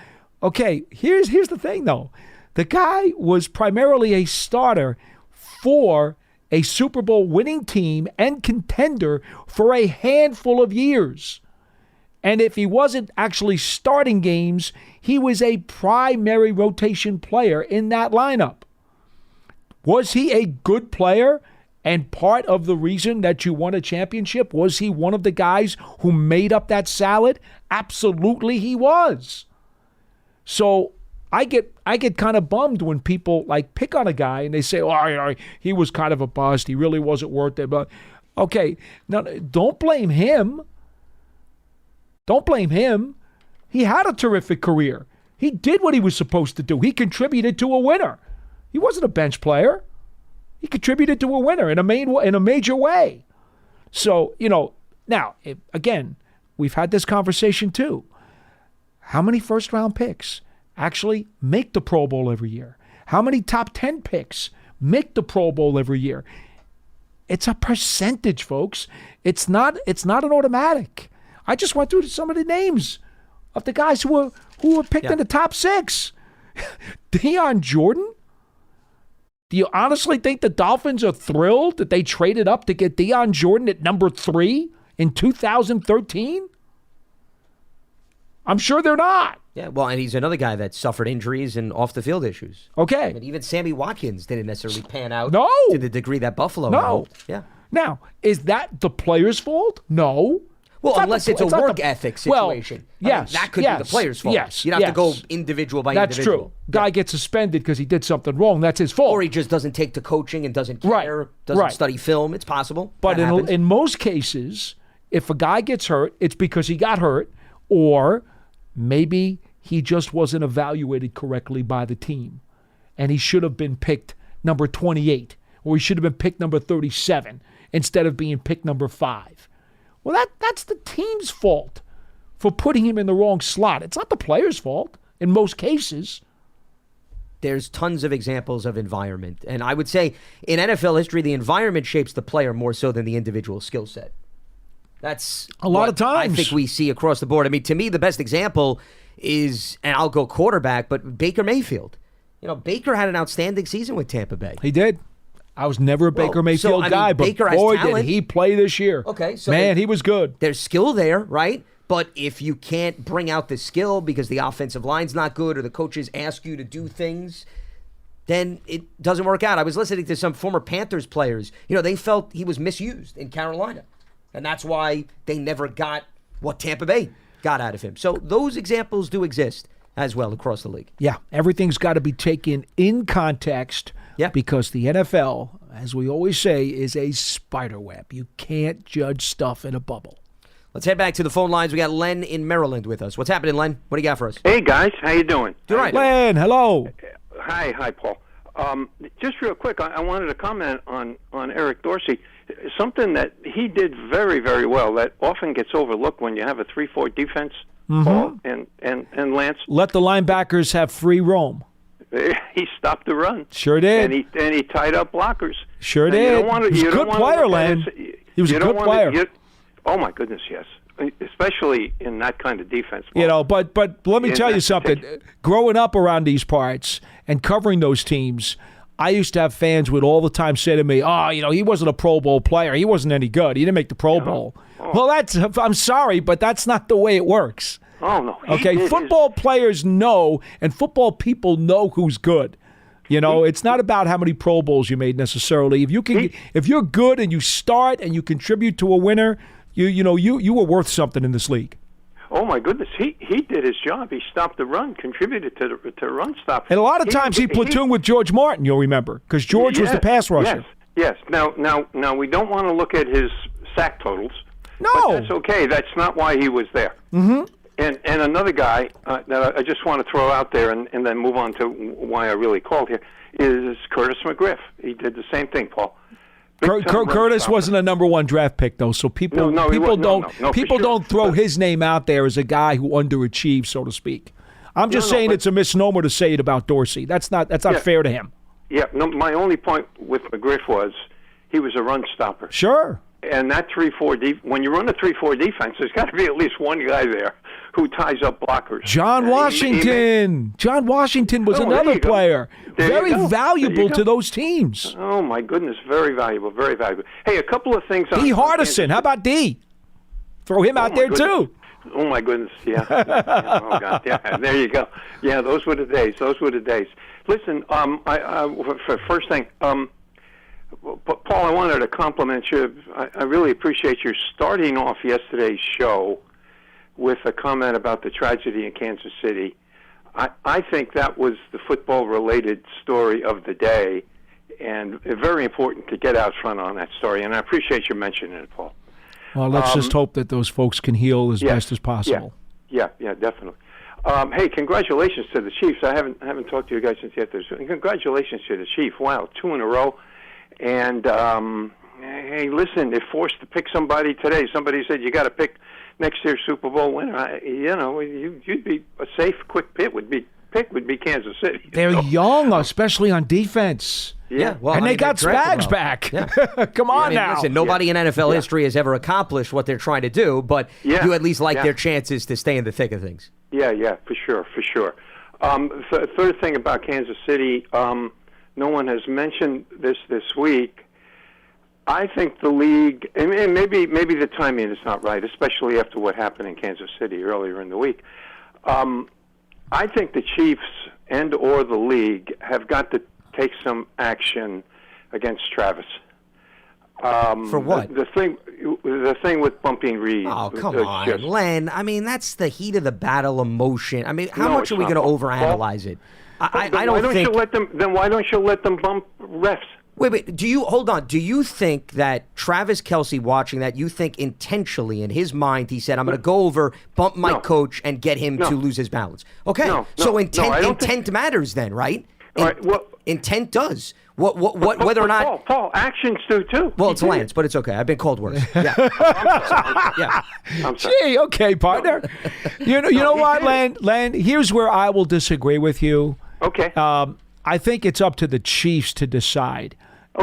Okay, here's the thing, though. The guy was primarily a starter for a Super Bowl winning team and contender for a handful of years. And if he wasn't actually starting games, he was a primary rotation player in that lineup. Was he a good player and part of the reason that you won a championship? Was he one of the guys who made up that salad? Absolutely he was. So I get kind of bummed when people pick on a guy and they say, he was kind of a bust. He really wasn't worth it. But okay, now don't blame him. Don't blame him. He had a terrific career. He did what he was supposed to do. He contributed to a winner. He wasn't a bench player. He contributed to a winner in a major way. So, now, again, we've had this conversation too. How many first-round picks actually make the Pro Bowl every year? How many top 10 picks make the Pro Bowl every year? It's a percentage, folks. It's not an automatic. I just went through some of the names of the guys who were picked in the top 6. Deion Jordan? Do you honestly think the Dolphins are thrilled that they traded up to get Deion Jordan at number 3 in 2013? I'm sure they're not. Yeah, well, and he's another guy that suffered injuries and off-the-field issues. Okay. I mean, even Sammy Watkins didn't necessarily pan out to the degree that Buffalo hoped. Yeah. Now, is that the player's fault? No. Well, unless it's a work ethic situation. Yes. That could be the player's fault. Yes. You'd have to go individual by That's individual. That's true. Guy gets suspended because he did something wrong. That's his fault. Or he just doesn't take to coaching and doesn't care, doesn't study film. It's possible. But in most cases, if a guy gets hurt, it's because he got hurt, or maybe he just wasn't evaluated correctly by the team. And he should have been picked number 28, or he should have been picked number 37 instead of being picked number 5. Well, that's the team's fault for putting him in the wrong slot. It's not the player's fault in most cases. There's tons of examples of environment. And I would say in NFL history, the environment shapes the player more so than the individual skill set. That's a lot of times I think we see across the board. I mean, to me, the best example is, and I'll go quarterback, but Baker Mayfield. You know, Baker had an outstanding season with Tampa Bay. He did. I was never a Baker Mayfield guy, but Baker boy, has talent. did he play this year. Okay, so man, he was good. There's skill there, right? But if you can't bring out the skill because the offensive line's not good or the coaches ask you to do things, then it doesn't work out. I was listening to some former Panthers players. You know, they felt he was misused in Carolina. And that's why they never got what Tampa Bay got out of him. So those examples do exist as well across the league. Yeah, everything's got to be taken in context because the NFL, as we always say, is a spider web. You can't judge stuff in a bubble. Let's head back to the phone lines. We got Len in Maryland with us. What's happening, Len? What do you got for us? Hey, guys. How you doing? Doing right. Len, hello. Hi, Paul. Just real quick, I wanted to comment on Eric Dorsey. Something that he did very, very well that often gets overlooked when you have a 3-4 defense, Paul and Lance. Let the linebackers have free roam. He stopped the run. Sure did. And he tied up blockers. Sure did. He was a good player, Len. He was a good player. Oh, my goodness, yes. Especially in that kind of defense. Paul. You know, but let me tell you something. Growing up around these parts and covering those teams, I used to have fans would all the time say to me, "Oh, you know, he wasn't a Pro Bowl player. He wasn't any good. He didn't make the Pro Bowl." Well, I'm sorry, but that's not the way it works. Oh, no. Okay, football players know, and football people know who's good. You know, it's not about how many Pro Bowls you made necessarily. If you're good and you start and you contribute to a winner, you were worth something in this league. Oh, my goodness. He did his job. He stopped the run, contributed to run stop. And a lot of times he platooned with George Martin, you'll remember, because George was the pass rusher. Yes. Now, we don't want to look at his sack totals. No. But that's okay. That's not why he was there. Mm-hmm. And another guy that I just want to throw out there and then move on to why I really called here is Curtis McGriff. He did the same thing, Paul. Curtis wasn't a number 1 draft pick, though, so people don't throw his name out there as a guy who underachieved, so to speak. I'm just saying it's a misnomer to say it about Dorsey. That's not fair to him. Yeah, no, my only point with McGriff was he was a run stopper. Sure. And that 3-4 when you run a 3-4 defense, there's got to be at least one guy there who ties up blockers. John Washington. John Washington was another player. Very valuable to those teams. Oh, my goodness. Very valuable. Very valuable. Hey, a couple of things. D. Hardison. How about D? Throw him out there, too. Oh, my goodness. Yeah. Oh, God. Yeah. There you go. Yeah, those were the days. Listen, for first thing, Paul, I wanted to compliment you. I really appreciate your starting off yesterday's show with a comment about the tragedy in Kansas City. I think that was the football-related story of the day, and very important to get out front on that story, and I appreciate you mentioning it, Paul. Well, let's just hope that those folks can heal as best as possible. Yeah, definitely. Hey, congratulations to the Chiefs. I haven't talked to you guys since yesterday. Congratulations to the Chiefs. Wow, 2 in a row. And, hey, listen, if forced to pick somebody today, somebody said you got to pick next year's Super Bowl winner, you'd be a safe, quick pick would be Kansas City. They're young, especially on defense. Yeah. Well, and they got Spags back. Yeah. Come on now. Listen, nobody in NFL history has ever accomplished what they're trying to do, but you at least like their chances to stay in the thick of things. Yeah, for sure. Third thing about Kansas City, no one has mentioned this week. I think the league, and maybe the timing is not right, especially after what happened in Kansas City earlier in the week. I think the Chiefs and or the league have got to take some action against Travis. For what? The thing with bumping Reed. Oh, come on, Len. I mean, that's the heat of the battle, emotion. I mean, how much are we going to overanalyze it? I don't think. Then why don't you let them bump refs? Wait. Hold on. Do you think that Travis Kelce watching that, you think intentionally in his mind he said, I'm going to go over, bump my coach, and get him to lose his balance? Okay. So intent matters then, right? All right. Well, intent does. Whether or not Paul, actions do too. Well, it's Lance, but it's okay. I've been called worse. Yeah. I'm sorry. Gee, okay, partner. You know what, Len? Here's where I will disagree with you. Okay. I think it's up to the Chiefs to decide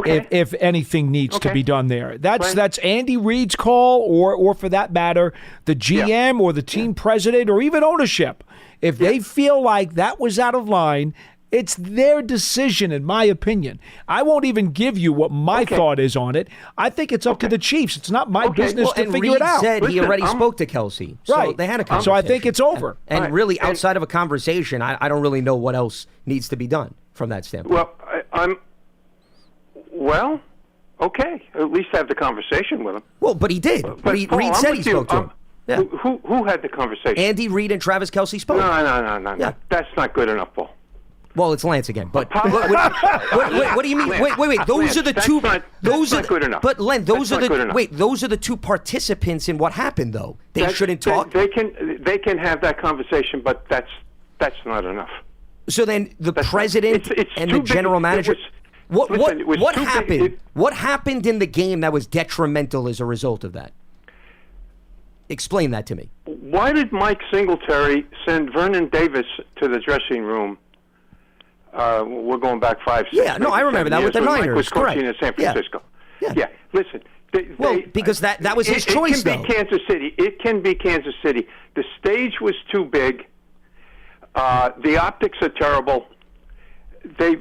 if anything needs to be done there. That's Andy Reid's call, or for that matter, the GM or the team president or even ownership. If they feel like that was out of line, it's their decision, in my opinion. I won't even give you what my thought is on it. I think it's up to the Chiefs. It's not my business to figure Reid it out. Said he already spoke to Kelce, so they had a conversation. So I think it's over. And really, outside of a conversation, I don't really know what else needs to be done from that standpoint. Well, okay. At least have the conversation with him. Well, but he did. Reid said he spoke to him. Yeah. Who had the conversation? Andy Reid and Travis Kelce spoke. No. Yeah. That's not good enough, Paul. Well, it's Lance again. But what do you mean? Lance, Wait. Those are the two. Those are good enough. But Len, those are the two participants in what happened, though. They shouldn't talk. They can have that conversation, but that's not enough. So then the president and the general manager. What happened? What happened in the game that was detrimental as a result of that? Explain that to me. Why did Mike Singletary send Vernon Davis to the dressing room? We're going back 5, 6. Yeah, no, I remember that with the Niners. Mike was coaching in San Francisco. Yeah. Listen. Because that was his choice, though. It can be Kansas City. It can be Kansas City. The stage was too big. The optics are terrible.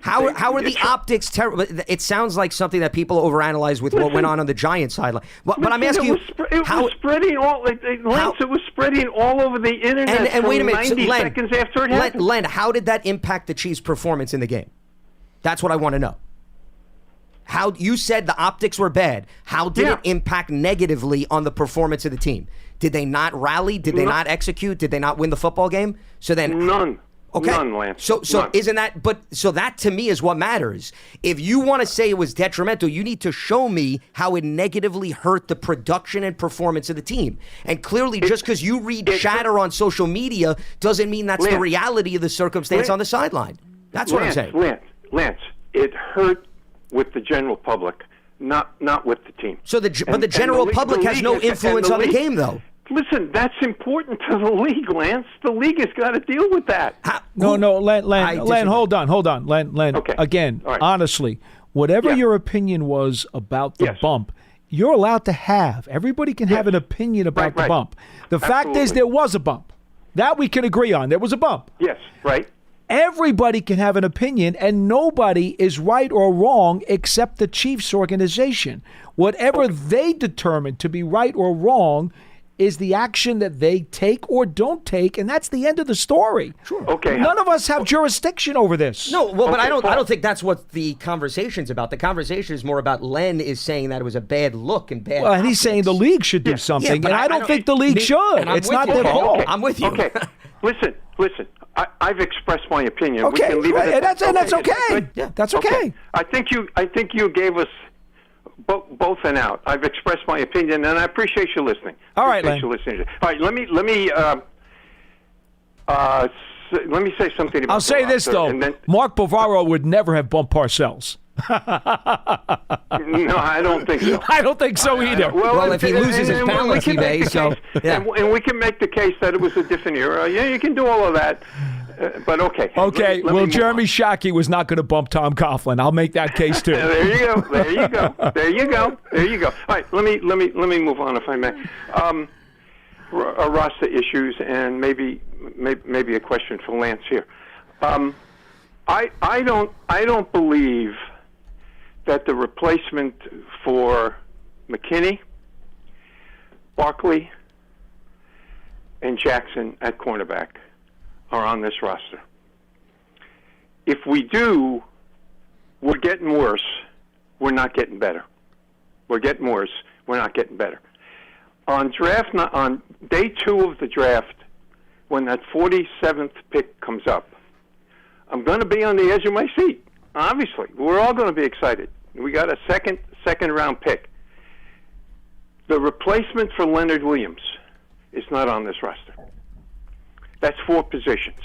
How are the optics terrible? It sounds like something that people overanalyze with what went on the Giants sideline. But I'm asking you, it was spreading all. Lance, it was spreading all over the internet. And wait a minute, 90 seconds after it happened. Len, how did that impact the Chiefs' performance in the game? That's what I want to know. How you said the optics were bad. How did it impact negatively on the performance of the team? Did they not rally? Did they not execute? Did they not win the football game? So then none. Okay. None, Lance. So None. Isn't that? But so that to me is what matters. If you want to say it was detrimental, you need to show me how it negatively hurt the production and performance of the team. And clearly, just because you read chatter on social media doesn't mean that's the reality of the circumstance on the sideline. That's what I'm saying. Lance, it hurt with the general public, not with the team. So the general public has no influence on the game, though. Listen, that's important to the league, Lance. The league has got to deal with that. No, Len, hold on. Len, okay. Again, right. Honestly, whatever your opinion was about the bump, you're allowed to have. Everybody can have an opinion about the bump. The fact is there was a bump. That we can agree on. There was a bump. Yes, right. Everybody can have an opinion, and nobody is right or wrong except the Chiefs organization. Whatever they determine to be right or wrong is the action that they take or don't take, and that's the end of the story. Sure. Okay. None of us have jurisdiction over this. No, but I don't think that's what the conversation's about. The conversation is more about Len is saying that it was a bad look and bad. Well, and he's saying the league should do something, and I don't think the league should. It's not their fault. Okay. I'm with you. Okay. Listen. I've expressed my opinion. Okay, we can leave it at that. That's okay. Yeah, that's okay. I think you gave us both an out. I've expressed my opinion, and I appreciate you listening. All right, Len. All right, let me say something about I'll say this, though. Mark Bavaro would never have bumped Parcells. No, I don't think so. I don't think so either. Well, if he loses his balance, he may. So, and we can make the case that it was a different era. Yeah, you can do all of that. But okay. Okay. Well, Jeremy Shockey was not going to bump Tom Coughlin. I'll make that case too. There you go. All right. Let me move on, if I may. Roster issues and maybe a question for Lance here. I don't believe that the replacement for McKinney, Barkley, and Jackson at cornerback are on this roster. If we do, we're getting worse. We're not getting better. We're getting worse. We're not getting better. On day 2 of the draft, when that 47th pick comes up, I'm going to be on the edge of my seat. Obviously, we're all going to be excited. We got a second round pick. The replacement for Leonard Williams is not on this roster. That's 4 positions.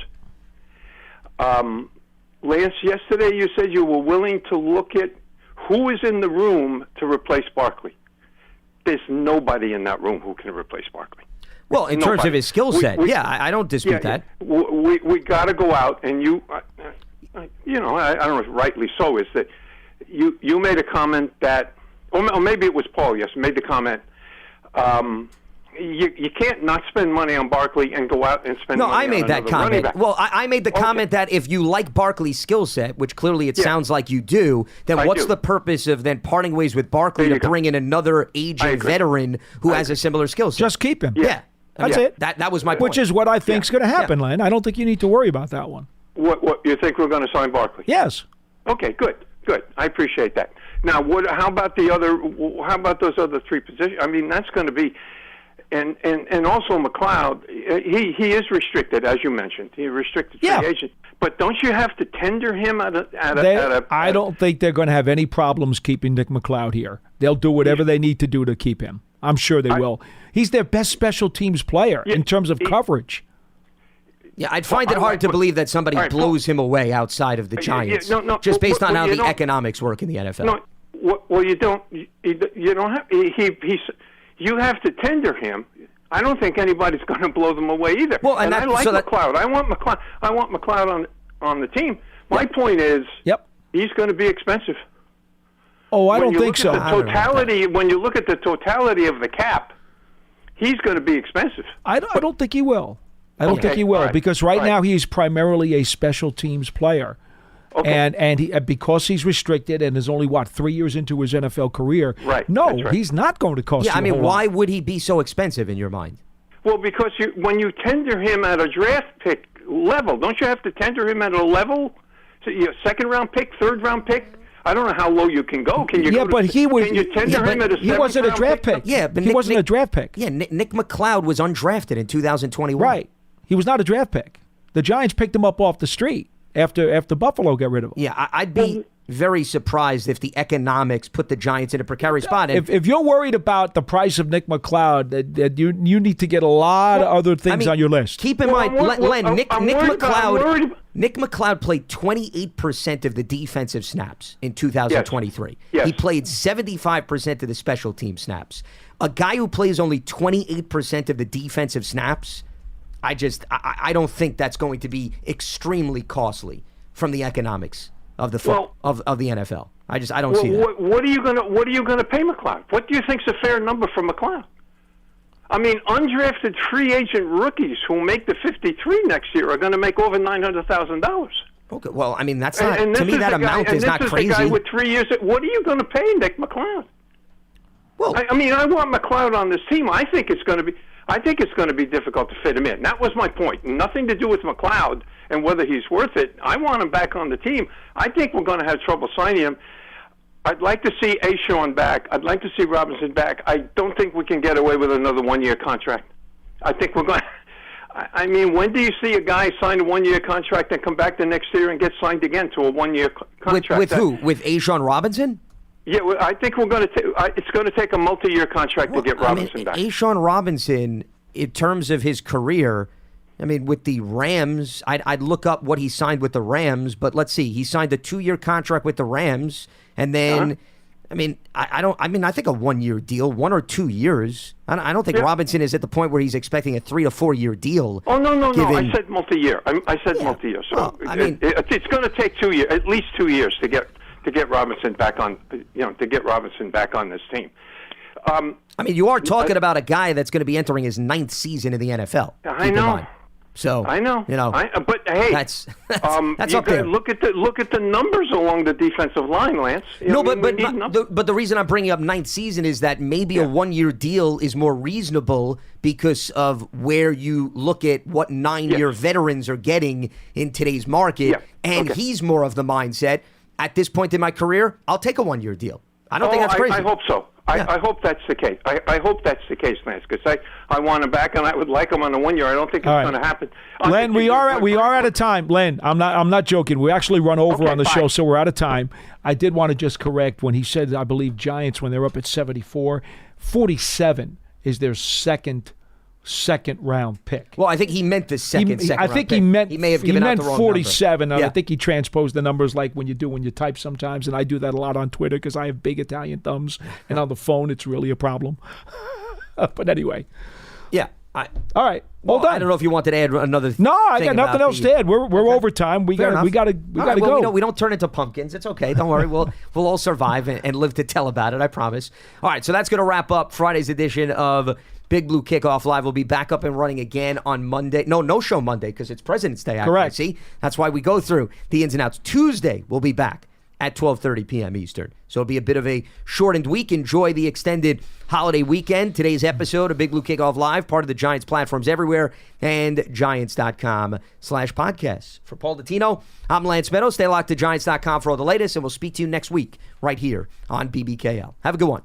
Lance, yesterday you said you were willing to look at who is in the room to replace Barkley. There's nobody in that room who can replace Barkley. Well, in terms of his skill set, I don't dispute that. We got to go out, and I don't know if rightly so, is that you made a comment that, or maybe it was Paul, yes, made the comment, you can't not spend money on Barkley and go out and spend money on another running back. No, I made that comment. Well, I made the comment that if you like Barkley's skill set, which clearly it sounds like you do, then what's the purpose of then parting ways with Barkley to bring in another aging veteran who has a similar skill set? Just keep him. Yeah. That's it. That was my point. Which is what I think is going to happen, Len. I don't think you need to worry about that one. What you think we're going to sign Barkley? Yes. Okay, good. I appreciate that. Now, how about those other 3 positions? I mean, that's going to be, and also McLeod. He is restricted, as you mentioned. He's restricted free agent. But don't you have to tender him at a? I don't think they're going to have any problems keeping Nick McLeod here. They'll do whatever they need to do to keep him. I'm sure they will. He's their best special teams player in terms of coverage. Yeah, I'd find it hard to believe that somebody blows him away outside of the Giants, just based on how the economics work in the NFL. No, well, you don't. You don't have. You have to tender him. I don't think anybody's going to blow them away either. Well, and I like McLeod. I want McLeod on the team. My point is, he's going to be expensive. Oh, I don't think so. When you look at the totality of the cap, he's going to be expensive. I don't think he will. I don't think he will because right now he's primarily a special teams player. Okay. And he, because he's restricted and is only, 3 years into his NFL career, he's not going to cost you a whole lot. Why would he be so expensive in your mind? Well, because when you tender him at a draft pick level, don't you have to tender him at a level? So, second-round pick, third-round pick? I don't know how low you can go. Can you? Yeah, but he was. Can you tender him at a? He wasn't a draft pick. Yeah, but he wasn't a draft pick. Yeah, Nick McLeod was undrafted in 2021. Right, he was not a draft pick. The Giants picked him up off the street after Buffalo got rid of him. Yeah, I'd be very surprised if the economics put the Giants in a precarious spot. If you're worried about the price of Nick McLeod, you need to get a lot of other things on your list. Keep in mind, Len, Nick McLeod played 28% of the defensive snaps in 2023. Yes. He played 75% of the special team snaps. A guy who plays only 28% of the defensive snaps, I don't think that's going to be extremely costly from the economics of the of the NFL. I don't see that. What are you gonna pay McLeod? What do you think's a fair number for McLeod? I mean, undrafted free agent rookies who make the 53 next year are going to make over $900,000. Okay, well, I mean that's not to me that amount is not crazy. And this is a guy with 3 years. What are you going to pay Nick McLeod? Well, I mean, I want McLeod on this team. I think it's going to be difficult to fit him in. That was my point. Nothing to do with McLeod and whether he's worth it. I want him back on the team. I think we're going to have trouble signing him. I'd like to see Ashawn back. I'd like to see Robinson back. I don't think we can get away with another one-year contract. I think we're going to... I mean, when do you see a guy sign a one-year contract and come back the next year and get signed again to a one-year contract? With who? With Ashawn Robinson? Yeah, well, I think we're going to. It's going to take a multi-year contract to get Robinson back. Ashawn Robinson, in terms of his career, I mean, with the Rams, I'd look up what he signed with the Rams, but let's see, he signed a 2-year contract with the Rams, and then, I mean, I think a 1-year deal, 1 or 2 years. I don't think Robinson is at the point where he's expecting a 3 to 4 year deal. Oh no! I said multi-year. I said multi-year. So it's going to take 2 years, at least 2 years, to get Robinson back on. To get Robinson back on this team. I mean, you are talking about a guy that's going to be entering his 9th season in the NFL. I know. So I know. But hey, that's up there. Look at the numbers along the defensive line, Lance. But the reason I'm bringing up 9th season is that maybe a 1-year deal is more reasonable because of where you look at what 9-year veterans are getting in today's market, and he's more of the mindset. At this point in my career, I'll take a 1-year deal. I don't think that's crazy. I hope so. I hope that's the case. I hope that's the case, Lance, because I want him back, and I would like him on the 1 year. I don't think it's going to happen. Len, we are out of time. Len, I'm not joking. We actually run over on the show, so we're out of time. I did want to just correct when he said, I believe Giants, when they're up at 74, 47 is their second round pick. Well, I think he meant the second I round think pick. he meant He may have given out the wrong 47. number. I think he transposed the numbers like when you type sometimes, and I do that a lot on Twitter because I have big Italian thumbs, and on the phone it's really a problem. But anyway. Yeah. All right. Well done. I don't know if you wanted to add another No, I got nothing else to add. We're overtime. We got to go. We don't turn into pumpkins. It's okay. Don't worry. We'll all survive and live to tell about it, I promise. All right, so that's going to wrap up Friday's edition of Big Blue Kickoff Live. Will be back up and running again on Monday. No show Monday because it's President's Day. Correct. See, that's why we go through the ins and outs. Tuesday we'll be back at 12:30 p.m. Eastern. So it'll be a bit of a shortened week. Enjoy the extended holiday weekend. Today's episode of Big Blue Kickoff Live, part of the Giants platforms everywhere, and Giants.com/podcasts. For Paul Dottino, I'm Lance Meadows. Stay locked to Giants.com for all the latest, and we'll speak to you next week right here on BBKL. Have a good one.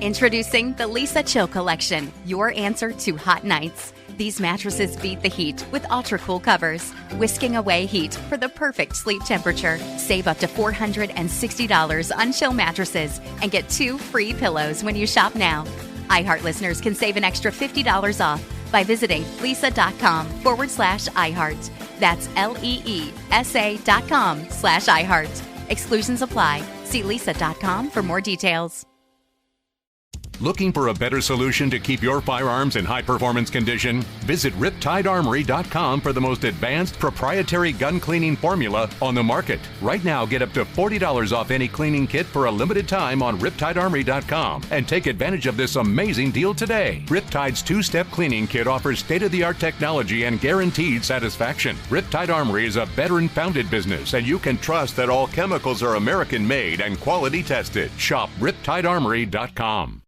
Introducing the Lisa Chill Collection, your answer to hot nights. These mattresses beat the heat with ultra-cool covers, whisking away heat for the perfect sleep temperature. Save up to $460 on Chill mattresses and get 2 free pillows when you shop now. iHeart listeners can save an extra $50 off by visiting lisa.com/iHeart. That's LEESA.com/iHeart. Exclusions apply. See lisa.com for more details. Looking for a better solution to keep your firearms in high-performance condition? Visit RiptideArmory.com for the most advanced proprietary gun cleaning formula on the market. Right now, get up to $40 off any cleaning kit for a limited time on RiptideArmory.com and take advantage of this amazing deal today. Riptide's 2-step cleaning kit offers state-of-the-art technology and guaranteed satisfaction. Riptide Armory is a veteran-founded business, and you can trust that all chemicals are American-made and quality tested. Shop RiptideArmory.com.